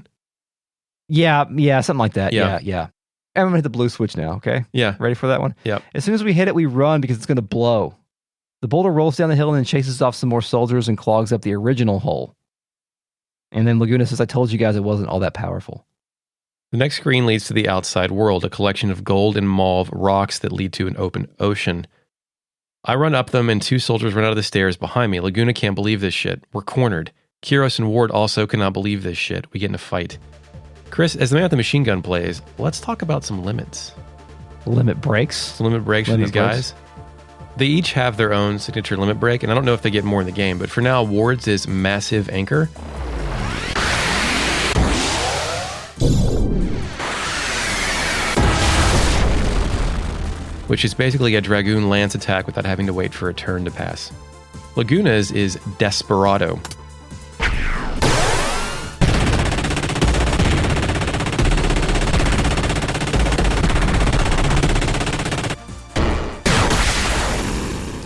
Yeah, something like that. Yeah. I'm going to hit the blue switch now, okay? Yeah. Ready for that one? Yep. As soon as we hit it, we run because it's going to blow. The boulder rolls down the hill and then chases off some more soldiers and clogs up the original hole. And then Laguna says, I told you guys it wasn't all that powerful. The next screen leads to the outside world, a collection of gold and mauve rocks that lead to an open ocean. I run up them and 2 soldiers run out of the stairs behind me. Laguna can't believe this shit. We're cornered. Kiros and Ward also cannot believe this shit. We get in a fight. Chris, as the man with the machine gun plays, let's talk about some limits. Limit breaks? Some limit breaks for these guys. They each have their own signature limit break, and I don't know if they get more in the game, but for now, Ward's is Massive Anchor. Which is basically a Dragoon lance attack without having to wait for a turn to pass. Laguna's is Desperado.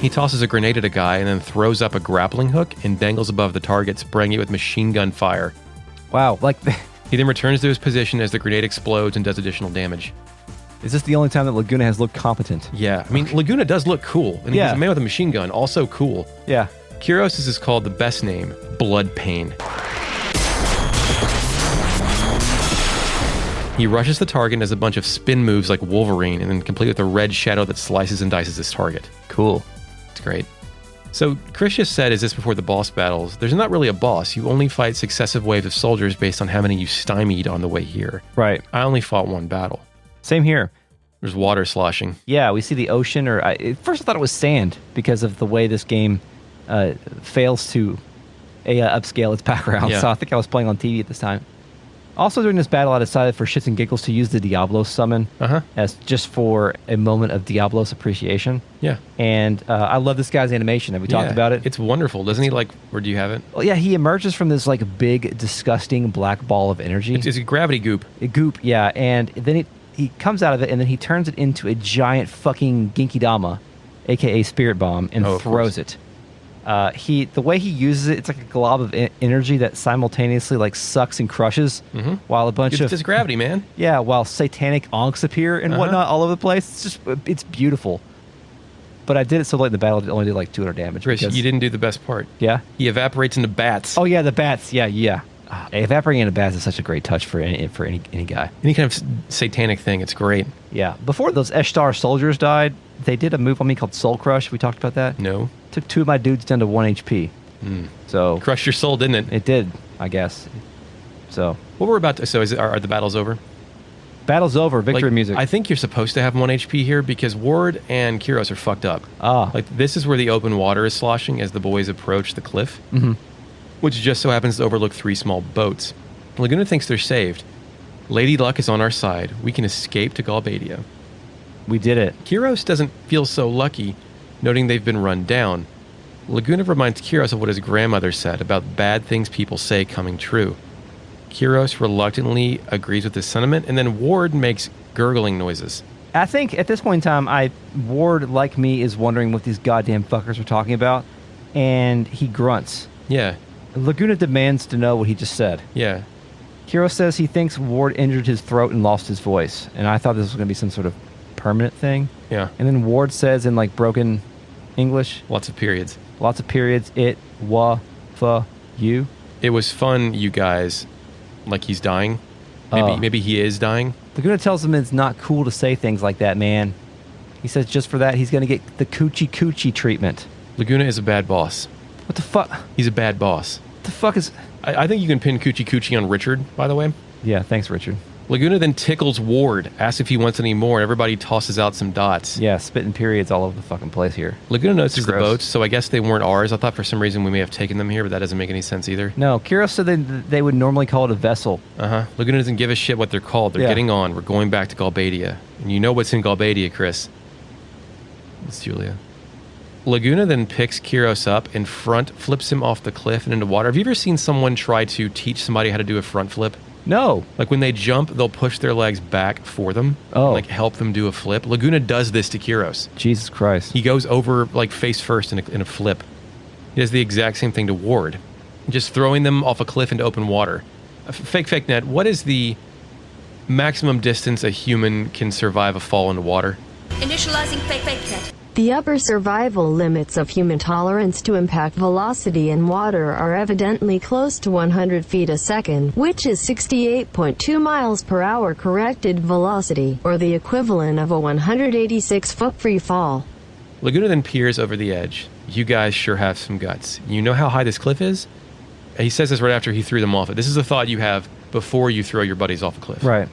He tosses a grenade at a guy and then throws up a grappling hook and dangles above the target, spraying it with machine gun fire. Wow, like... He then returns to his position as the grenade explodes and does additional damage. Is this the only time that Laguna has looked competent? Yeah, I mean, Laguna does look cool. And he's a man with a machine gun, also cool. Yeah. Kiros is called the best name, Blood Pain. He rushes the target and does a bunch of spin moves like Wolverine, and then complete with a red shadow that slices and dices his target. Cool. It's great. So, Chris just said, is this before the boss battles? There's not really a boss. You only fight successive waves of soldiers based on how many you stymied on the way here. Right. I only fought one battle. Same here. There's water sloshing. Yeah, we see the ocean, at first I thought it was sand because of the way this game fails to upscale its background. Yeah. So I think I was playing on TV at this time. Also during this battle, I decided for shits and giggles to use the Diablo Summon as just for a moment of Diablo's appreciation. Yeah. And I love this guy's animation. Have we talked about it? It's wonderful. Doesn't he or do you have it? Well, yeah, he emerges from this like big, disgusting black ball of energy. It's a gravity goop. A goop, yeah. And then he comes out of it and then he turns it into a giant fucking Genkidama, aka Spirit Bomb, and throws it. The way he uses it, it's like a glob of energy that simultaneously like sucks and crushes, while a bunch it's just gravity, man. Yeah, while satanic onks appear and whatnot all over the place. It's beautiful. But I did it so late in the battle, it only did like 200 damage. Chris, you didn't do the best part. Yeah? He evaporates into bats. Oh yeah, the bats. Yeah. Evaporating into bats is such a great touch for any guy. Any kind of satanic thing, it's great. Yeah. Before those Esthar soldiers died, they did a move on me called Soul Crush. We talked about that? No. Took 2 of my dudes down to 1 HP. So crushed your soul, didn't it? It did, I guess. So what we're about to... So are the battles over? Battle's over. Victory music. I think you're supposed to have 1 HP here because Ward and Kiros are fucked up. Ah. This is where the open water is sloshing as the boys approach the cliff, which just so happens to overlook 3 small boats. Laguna thinks they're saved. Lady Luck is on our side. We can escape to Galbadia. We did it. Kiros doesn't feel so lucky, noting they've been run down. Laguna reminds Kiros of what his grandmother said about bad things people say coming true. Kiros reluctantly agrees with this sentiment, and then Ward makes gurgling noises. I think at this point in time, Ward, like me, is wondering what these goddamn fuckers are talking about, and he grunts. Yeah. Laguna demands to know what he just said. Yeah. Kiros says he thinks Ward injured his throat and lost his voice, and I thought this was going to be some sort of permanent thing. Yeah. And then Ward says in like broken English. Lots of periods. It, you. It was fun, you guys. Like he's dying. Maybe he is dying. Laguna tells him it's not cool to say things like that, man. He says just for that, he's going to get the coochie treatment. Laguna is a bad boss. What the fuck? He's a bad boss. What the fuck is... I think you can pin coochie on Richard, by the way. Yeah, thanks, Richard. Laguna then tickles Ward, asks if he wants any more, and everybody tosses out some dots. Yeah, spitting periods all over the fucking place here. Laguna notices the boats, so I guess they weren't ours. I thought for some reason we may have taken them here, but that doesn't make any sense either. No, Kiros said they would normally call it a vessel. Laguna doesn't give a shit what they're called. They're getting on. We're going back to Galbadia. And you know what's in Galbadia, Chris. It's Julia. Laguna then picks Kiros up and front flips him off the cliff and into water. Have you ever seen someone try to teach somebody how to do a front flip? No. Like when they jump, they'll push their legs back for them. Oh. Like help them do a flip. Laguna does this to Kiros. Jesus Christ. He goes over like face first in a flip. He does the exact same thing to Ward. Just throwing them off a cliff into open water. Fake net, what is the maximum distance a human can survive a fall into water. Initializing fake net. The upper survival limits of human tolerance to impact velocity in water are evidently close to 100 feet a second, which is 68.2 miles per hour corrected velocity, or the equivalent of a 186-foot free fall. Laguna then peers over the edge. You guys sure have some guts. You know how high this cliff is? He says this right after he threw them off it. This is a thought you have before you throw your buddies off a cliff. Right.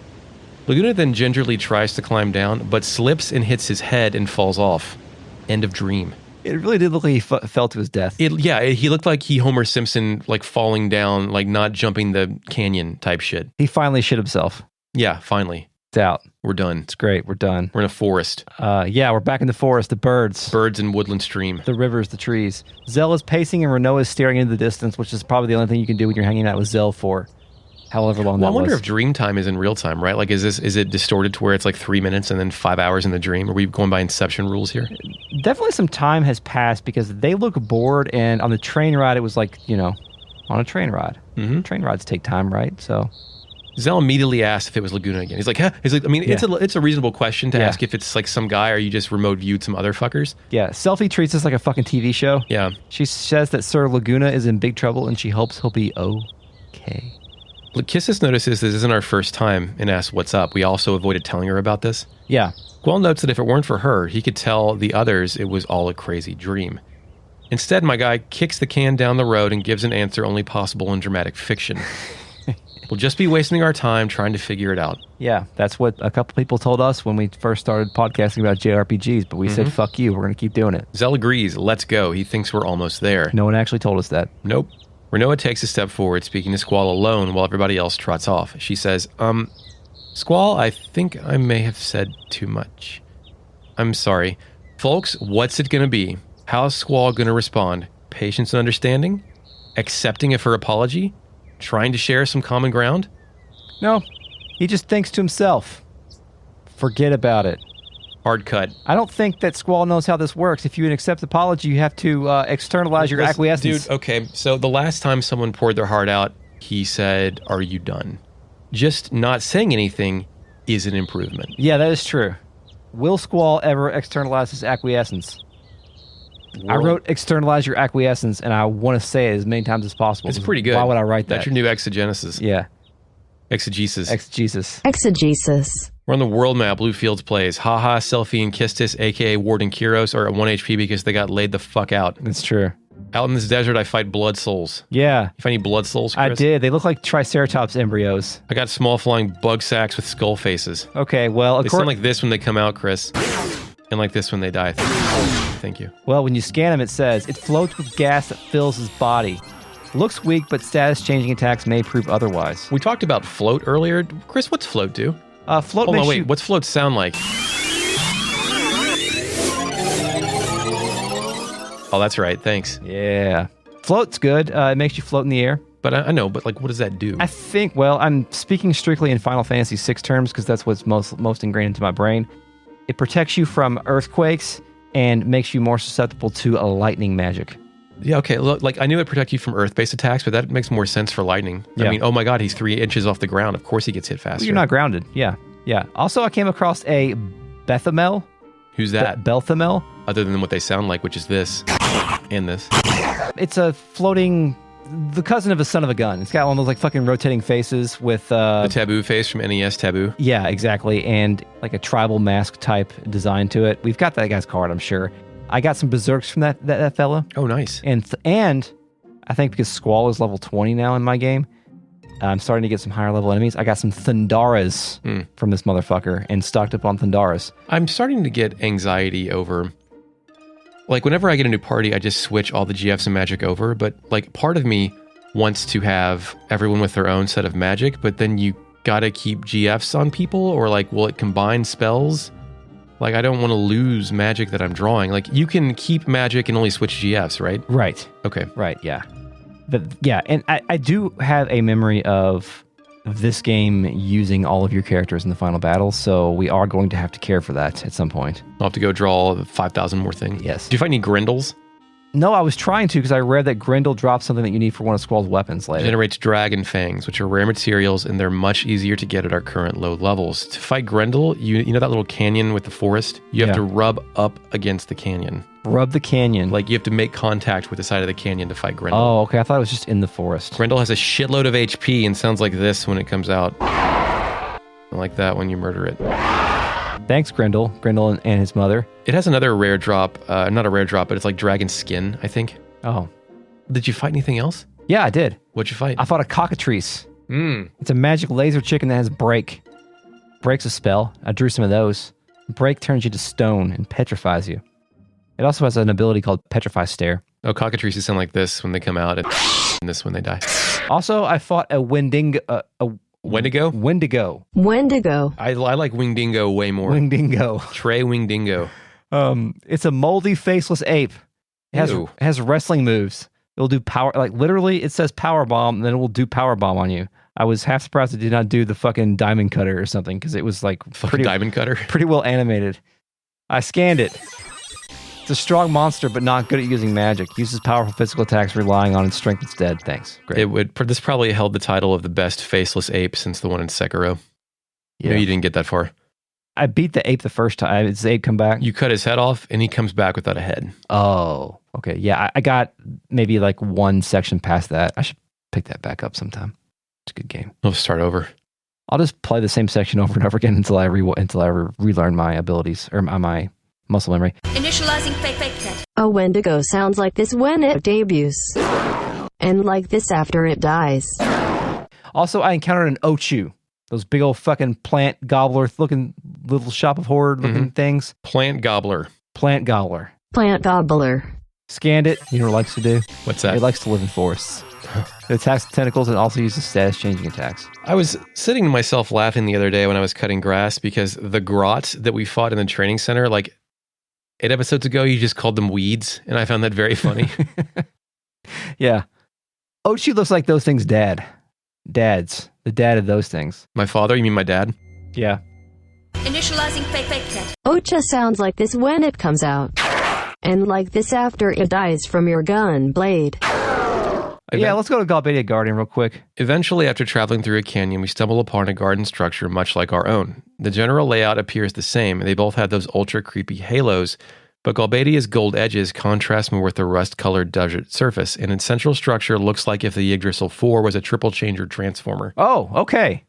Laguna then gingerly tries to climb down, but slips and hits his head and falls off. End of dream. It really did look like he fell to his death. He looked like he Homer Simpson, like falling down, like not jumping the canyon type shit. He finally shit himself. Yeah, finally. It's out. We're done. It's great. We're done. We're in a forest. Yeah, we're back in the forest. The birds. Birds and woodland stream. The rivers, the trees. Zell is pacing and Renault is staring into the distance, which is probably the only thing you can do when you're hanging out with Zell for however long that was. I wonder if dream time is in real time, right? Like, is it distorted to where it's like 3 minutes and then 5 hours in the dream? Are we going by Inception rules here? Definitely some time has passed because they look bored, and on the train ride, it was like, on a train ride. Mm-hmm. Train rides take time, right? So Zell immediately asked if it was Laguna again. He's like, huh? He's like, I mean, it's a reasonable question to ask if it's like some guy or you just remote viewed some other fuckers. Yeah, Selfie treats this like a fucking TV show. Yeah. She says that Sir Laguna is in big trouble and she hopes he'll be okay. Kisses notices this isn't our first time and asks what's up. We also avoided telling her about this. Yeah. Gual notes that if it weren't for her, he could tell the others it was all a crazy dream. Instead, my guy kicks the can down the road and gives an answer only possible in dramatic fiction. We'll just be wasting our time trying to figure it out. Yeah, that's what a couple people told us when we first started podcasting about JRPGs, but we said, fuck you, we're going to keep doing it. Zell agrees, let's go. He thinks we're almost there. No one actually told us that. Nope. Renoa takes a step forward, speaking to Squall alone while everybody else trots off. She says, Squall, I think I may have said too much. I'm sorry. Folks, what's it going to be? How's Squall going to respond? Patience and understanding? Accepting of her apology? Trying to share some common ground? No, he just thinks to himself. Forget about it. Hard cut. I don't think that Squall knows how this works. If you accept apology, you have to externalize your acquiescence. Dude, okay, so the last time someone poured their heart out, he said, are you done? Just not saying anything is an improvement. Yeah, that is true. Will Squall ever externalize his acquiescence? I wrote externalize your acquiescence, and I want to say it as many times as possible. It's pretty good. Why would I write that? That's your new exegesis. Yeah. Exegesis. Exegesis. We're on the world map. Bluefields plays. Haha, Selfie, and Kistis, a.k.a. Ward and Kyros, are at 1 HP because they got laid the fuck out. That's true. Out in this desert, I fight blood souls. Yeah. You find any blood souls, Chris? I did. They look like Triceratops embryos. I got small flying bug sacks with skull faces. Okay, well... They sound like this when they come out, Chris. And like this when they die. Thank you. Well, when you scan him, it says, it floats with gas that fills his body. Looks weak, but status-changing attacks may prove otherwise. We talked about float earlier. Chris, what's float do? Float Hold makes on, wait. What's float sound like? Oh, that's right. Thanks. Yeah. Float's good. It makes you float in the air. But I know, but like, what does that do? I think, well, I'm speaking strictly in Final Fantasy VI terms because that's what's most ingrained into my brain. It protects you from earthquakes and makes you more susceptible to a lightning magic. Yeah, okay. Look, like I knew it protect you from earth-based attacks, but that makes more sense for lightning. Yeah. I mean, oh my god, he's 3 inches off the ground. Of course he gets hit faster. Well, you're not grounded. Yeah. Also, I came across a Bethamel. Who's that? Belthamel. Other than what they sound like, which is this and this. It's a floating... the cousin of a son of a gun. It's got one of those like fucking rotating faces with... the taboo face from NES Taboo. Yeah, exactly. And like a tribal mask type design to it. We've got that guy's card, I'm sure. I got some berserks from that fella. Oh, nice. And I think because Squall is level 20 now in my game, I'm starting to get some higher level enemies. I got some Thundaras from this motherfucker and stocked up on Thundaras. I'm starting to get anxiety over... like, whenever I get a new party, I just switch all the GFs and magic over, but, like, part of me wants to have everyone with their own set of magic, but then you gotta keep GFs on people, or, like, will it combine spells? Like, I don't want to lose magic that I'm drawing. Like, you can keep magic and only switch GFs, right? Right. Okay. Right, yeah. And I do have a memory of this game using all of your characters in the final battle, so we are going to have to care for that at some point. I'll have to go draw 5,000 more things. Yes. Do you find any Grendels? No, I was trying to because I read that Grendel drops something that you need for one of Squall's weapons later. Generates dragon fangs, which are rare materials, and they're much easier to get at our current low levels. To fight Grendel, you know that little canyon with the forest? You have to rub up against the canyon. Rub the canyon. Like you have to make contact with the side of the canyon to fight Grendel. Oh, okay. I thought it was just in the forest. Grendel has a shitload of HP and sounds like this when it comes out. And like that when you murder it. Thanks, Grendel. Grendel and his mother. It has another rare drop. Not a rare drop, but it's like dragon skin, I think. Oh. Did you fight anything else? Yeah, I did. What'd you fight? I fought a cockatrice. It's a magic laser chicken that has break. Break's a spell. I drew some of those. Break turns you to stone and petrifies you. It also has an ability called Petrify Stare. Oh, cockatrices sound like this when they come out and this when they die. Also, I fought a Wendigo. Wendigo? Wendigo. Wendigo. I like Wingdingo way more. Wingdingo. Trey Wingdingo. It's a moldy, faceless ape. It has wrestling moves. It'll do power, like literally it says power bomb, and then it will do power bomb on you. I was half surprised it did not do the fucking diamond cutter or something, because it was like diamond cutter? Pretty well animated. I scanned it. It's a strong monster, but not good at using magic. Uses powerful physical attacks, relying on its strength instead. Thanks. Great. This probably held the title of the best faceless ape since the one in Sekiro. Yeah. No, you didn't get that far. I beat the ape the first time. Did the ape come back? You cut his head off, and he comes back without a head. Oh, okay. Yeah, I got maybe like one section past that. I should pick that back up sometime. It's a good game. We'll start over. I'll just play the same section over and over again until I relearn my abilities or my muscle memory. Initializing fake cat. A Wendigo sounds like this when it debuts, and like this after it dies. Also, I encountered an Ochu. Those big old fucking plant gobbler looking little shop of horror looking things. Plant gobbler. Plant gobbler. Plant gobbler. Scanned it. You know what it likes to do? What's that? It likes to live in forests. It attacks the tentacles and also uses status changing attacks. I was sitting to myself laughing the other day when I was cutting grass because the grot that we fought in the training center, like 8 episodes ago, you just called them weeds, and I found that very funny. Yeah. Ochi looks like those things' dad. The dad of those things. My father? You mean my dad? Yeah. Initializing fake cat. Ocha sounds like this when it comes out, and like this after it dies from your gun blade. Yeah, let's go to Galbadia Guardian real quick. Eventually, after traveling through a canyon, we stumble upon a garden structure much like our own. The general layout appears the same, and they both have those ultra creepy halos, but Galbadia's gold edges contrast more with the rust-colored desert surface, and its central structure looks like if the Yggdrasil 4 was a triple-changer transformer. Oh, okay.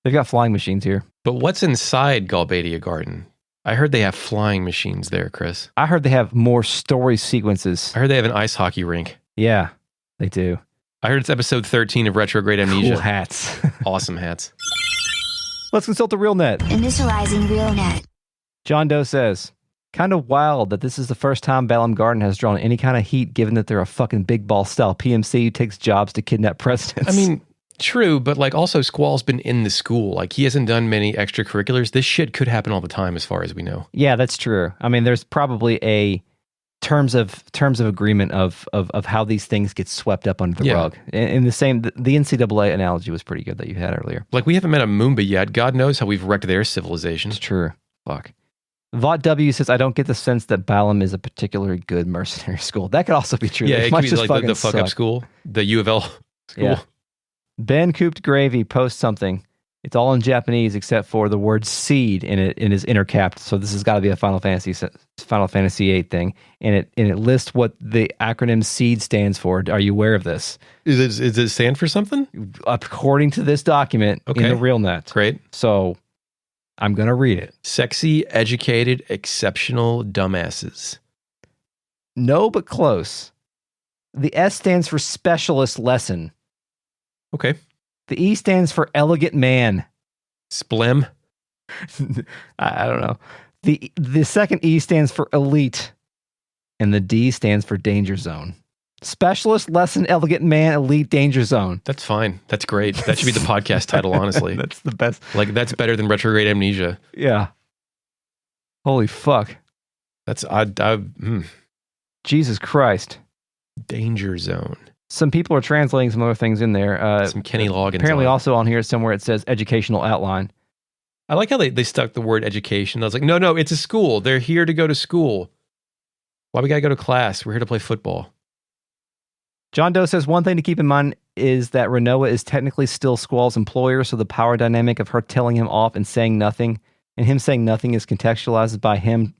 They've got flying machines here. But what's inside Galbadia Garden? I heard they have flying machines there, Chris. I heard they have more story sequences. I heard they have an ice hockey rink. Yeah, they do. I heard it's episode 13 of Retrograde Amnesia. Cool hats. Awesome hats. Let's consult the RealNet. Initializing RealNet. John Doe says, kind of wild that this is the first time Balam Garden has drawn any kind of heat, given that they're a fucking big ball style PMC who takes jobs to kidnap presidents. I mean, true, but like also Squall's been in the school. Like he hasn't done many extracurriculars. This shit could happen all the time as far as we know. Yeah, that's true. I mean, there's probably a terms of agreement of how these things get swept up under the rug. In the same, the NCAA analogy was pretty good that you had earlier. Like we haven't met a Moomba yet. God knows how we've wrecked their civilization. It's true. Fuck. Vought W says, I don't get the sense that Balam is a particularly good mercenary school. That could also be true. Yeah, They it might could be just like the fucking fuck up suck. school, the U of L school. Yeah. Ben Cooped Gravy posts something. It's all in Japanese except for the word seed in it, in his intercapped. So this has got to be a Final Fantasy VIII thing. And it lists what the acronym SEED stands for. Are you aware of this? Is it stand for something? According to this document in the RealNet. Great. So I'm going to read it. Sexy, educated, exceptional dumbasses. No, but close. The S stands for specialist lesson. Okay. The E stands for elegant man. Splim. I don't know. The second E stands for elite. And the D stands for danger zone. Specialist lesson, elegant man, elite, danger zone. That's fine. That's great. That should be the podcast title, honestly. That's the best. Like, that's better than Retrograde Amnesia. Yeah. Holy fuck. That's Jesus Christ. Danger zone. Some people are translating some other things in there. Some Kenny Loggins. Apparently also on here somewhere it says educational outline. I like how they stuck the word education. I was like, no, it's a school. They're here to go to school. Why we gotta go to class? We're here to play football. John Doe says one thing to keep in mind is that Renoa is technically still Squall's employer, so the power dynamic of her telling him off and saying nothing, and him saying nothing is contextualized by him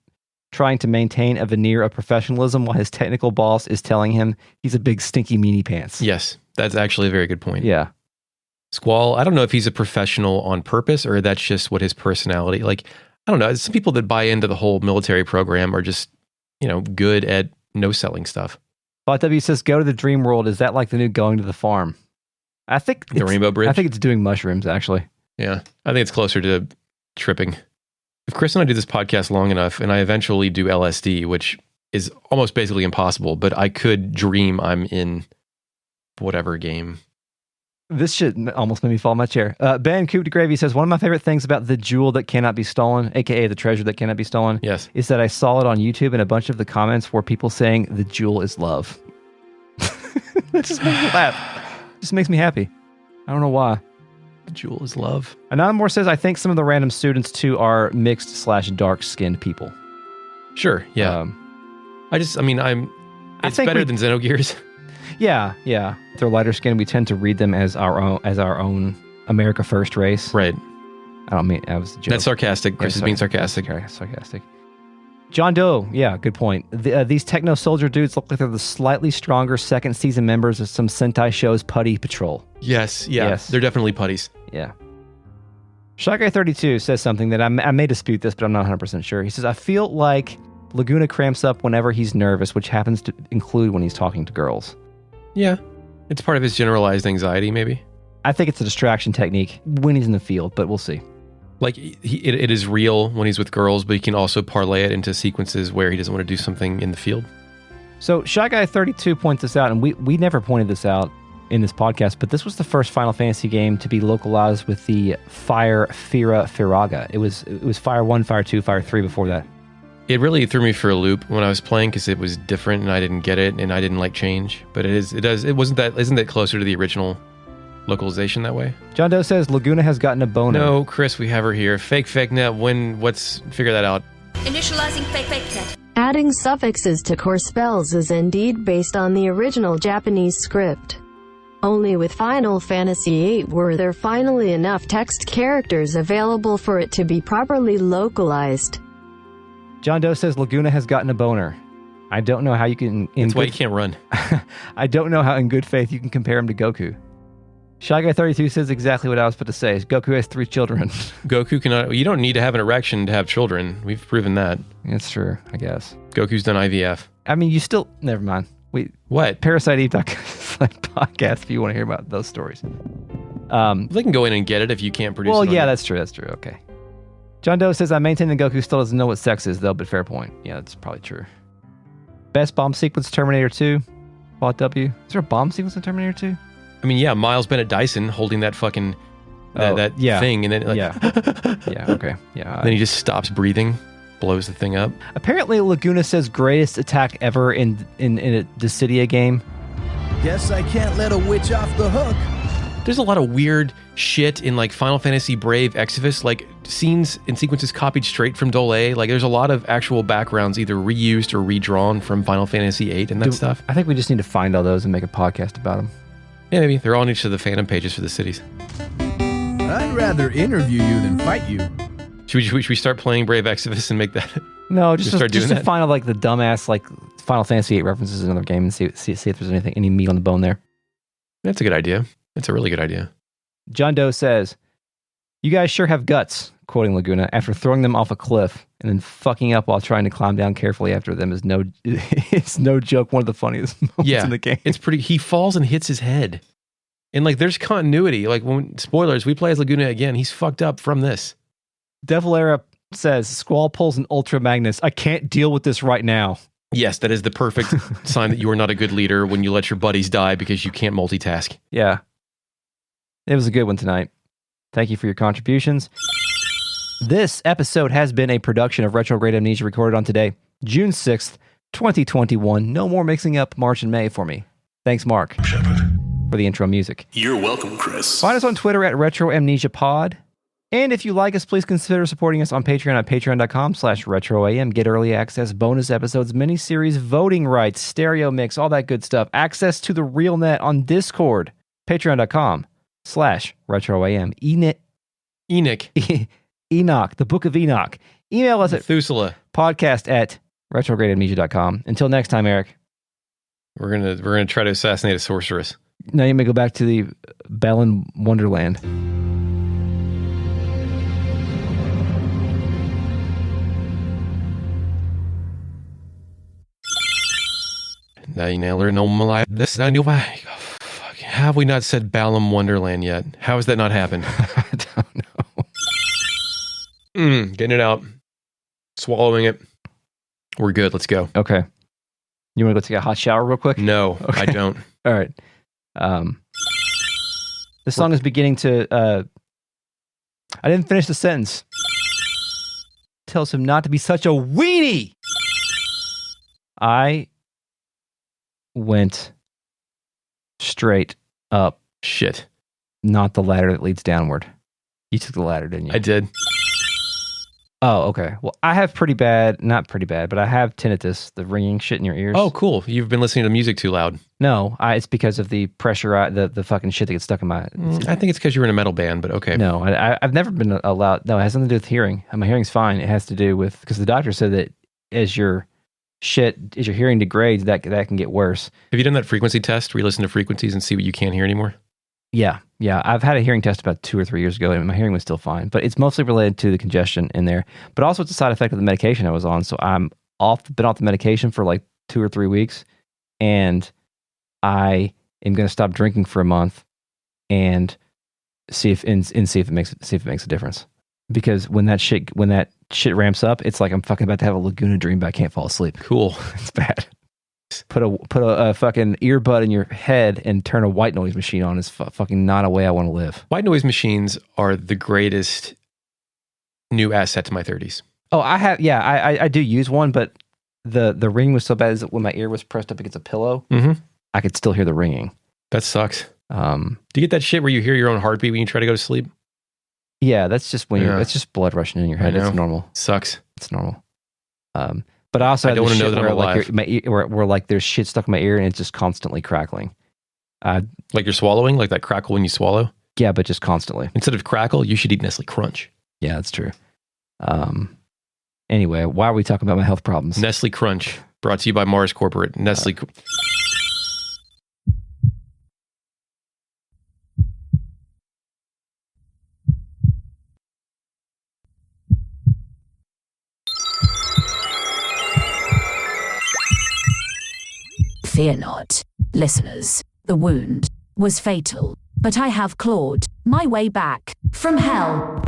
trying to maintain a veneer of professionalism while his technical boss is telling him he's a big stinky meanie pants. Yes, that's actually a very good point. Yeah. Squall, I don't know if he's a professional on purpose or that's just what his personality, like, I don't know. Some people that buy into the whole military program are just, good at no-selling stuff. Bot W says, go to the dreamworld. Is that like the new going to the farm? I think the Rainbow Bridge? I think it's doing mushrooms, actually. Yeah, I think it's closer to tripping. If Chris and I do this podcast long enough and I eventually do LSD, which is almost basically impossible, but I could dream I'm in whatever game. This shit almost made me fall in my chair. Ben Coop de Gravy says, one of my favorite things about the jewel that cannot be stolen, aka the treasure that cannot be stolen, yes, is that I saw it on YouTube and a bunch of the comments were people saying the jewel is love. That just makes me laugh. Just makes me happy. I don't know why. The jewel is love. Anonymous says, I think some of the random students too are mixed/dark skinned people. Sure, yeah. It's better than Xenogears. Yeah. They're lighter skinned. We tend to read them as our own America First race. Right. I don't mean, that was a joke. That's sarcastic. Chris is being sarcastic. Sarcastic. John Doe, yeah, good point. These techno soldier dudes look like they're the slightly stronger second season members of some Sentai show's Putty Patrol. Yes. They're definitely putties. Yeah. Shy Guy 32 says something that I may dispute this, but I'm not 100% sure. He says, I feel like Laguna cramps up whenever he's nervous, which happens to include when he's talking to girls. Yeah. It's part of his generalized anxiety, maybe. I think it's a distraction technique when he's in the field, but we'll see. Like, it is real when he's with girls, but he can also parlay it into sequences where he doesn't want to do something in the field. So Shy Guy 32 points this out, and we never pointed this out in this podcast, but this was the first Final Fantasy game to be localized with the Fire Fira Firaga. It was Fire 1, Fire 2, Fire 3 before that. It really threw me for a loop when I was playing because it was different and I didn't get it and I didn't like change. But isn't that closer to the original localization that way? John Doe says Laguna has gotten a boner. No, Chris, we have her here. Fake net. Figure that out. Initializing fake net. Adding suffixes to core spells is indeed based on the original Japanese script. Only with Final Fantasy VIII were there finally enough text characters available for it to be properly localized. John Doe says Laguna has gotten a boner. I don't know how you can... That's why he can't run. I don't know how in good faith you can compare him to Goku. Shy Guy 32 says exactly what I was about to say. Goku has 3 children. Goku cannot... You don't need to have an erection to have children. We've proven that. That's true, I guess. Goku's done IVF. I mean, you still... Never mind. What? ParasiteEve.com/podcast if you want to hear about those stories. They can go in and get it if you can't produce it. Well, yeah, that's true. Okay. John Doe says, I maintain that Goku still doesn't know what sex is, though, but fair point. Yeah, that's probably true. Best bomb sequence, Terminator 2. Bot W. Is there a bomb sequence in Terminator 2? I mean, yeah, Miles Bennett Dyson holding that fucking thing, and then okay. Then he just stops breathing, blows the thing up. Apparently, Laguna says greatest attack ever in a Dissidia game. Guess I can't let a witch off the hook. There's a lot of weird shit in like Final Fantasy Brave Exvius, like scenes and sequences copied straight from Dole. Like there's a lot of actual backgrounds either reused or redrawn from Final Fantasy VIII and that stuff. I think we just need to find all those and make a podcast about them. Yeah, maybe. They're on each of the fandom pages for the cities. I'd rather interview you than fight you. Should we start playing Brave Exvius and make that? No, just to find like the dumbass like Final Fantasy VIII references in another game and see if there's any meat on the bone there. That's a good idea. It's a really good idea. John Doe says, you guys sure have guts, quoting Laguna, after throwing them off a cliff and then fucking up while trying to climb down carefully after them is it's no joke one of the funniest moments in the game. It's pretty, he falls and hits his head. And like there's continuity. Like spoilers, we play as Laguna again. He's fucked up from this. Devil Era says, Squall pulls an Ultra Magnus. I can't deal with this right now. Yes, that is the perfect sign that you are not a good leader when you let your buddies die because you can't multitask. Yeah. It was a good one tonight. Thank you for your contributions. This episode has been a production of Retrograde Amnesia recorded on today, June 6th, 2021. No more mixing up March and May for me. Thanks, Mark, for the intro music. You're welcome, Chris. Find us on Twitter at Retro Amnesia Pod. And if you like us, please consider supporting us on Patreon at patreon.com/retroam. Get early access, bonus episodes, mini-series, voting rights, stereo mix, all that good stuff. Access to the real net on Discord. Patreon.com/retroam. Enoch, the Book of Enoch. Email us at Methuselah podcast@retrogradedmedia.com. Until next time, Eric. We're gonna try to assassinate a sorceress. Now you may go back to the Bellin Wonderland. Now you nailed her. No, this I knew. Have we not said Balam Wonderland yet? How has that not happened? I don't know. Getting it out, swallowing it. We're good. Let's go. Okay. You want to go take a hot shower real quick? No, okay. I don't. All right. This song is beginning to. I didn't finish the sentence. Tells him not to be such a weenie. I went straight up. Shit. Not the ladder that leads downward. You took the ladder, didn't you? I did. Oh, okay. Well, I have not pretty bad, but I have tinnitus, the ringing shit in your ears. Oh, cool. You've been listening to music too loud. No, it's because of the pressure, the fucking shit that gets stuck in my... I think it's because you're in a metal band, but okay. No, I've never been allowed... No, it has nothing to do with hearing. My hearing's fine. It has to do with... Because the doctor said that as your hearing degrades, that can get worse. Have you done that frequency test where you listen to frequencies and see what you can't hear anymore? Yeah. I've had a hearing test about 2 or 3 years ago, and my hearing was still fine. But it's mostly related to the congestion in there. But also, it's a side effect of the medication I was on. So I'm been off the medication for like 2 or 3 weeks, and I am going to stop drinking for a month and see if it makes a difference. Because when that shit ramps up, it's like I'm fucking about to have a Laguna dream, but I can't fall asleep. Cool. It's bad. Put a fucking earbud in your head and turn a white noise machine on is fucking not a way I want to live. White noise machines are the greatest new asset to my 30s. Oh, I do use one, but the ring was so bad that when my ear was pressed up against a pillow, I could still hear the ringing. That sucks. Do you get that shit where you hear your own heartbeat when you try to go to sleep? Yeah, that's just it's just blood rushing in your head. It's normal. Sucks. It's normal. But I also I don't want to know that I'm alive. Where like there's shit stuck in my ear and it's just constantly crackling. Like you're swallowing, like that crackle when you swallow? Yeah, but just constantly. Instead of crackle, you should eat Nestle Crunch. Yeah, that's true. Anyway, why are we talking about my health problems? Nestle Crunch, brought to you by Mars Corporate. Nestle. Fear not, listeners. The wound was fatal, but I have clawed my way back from hell.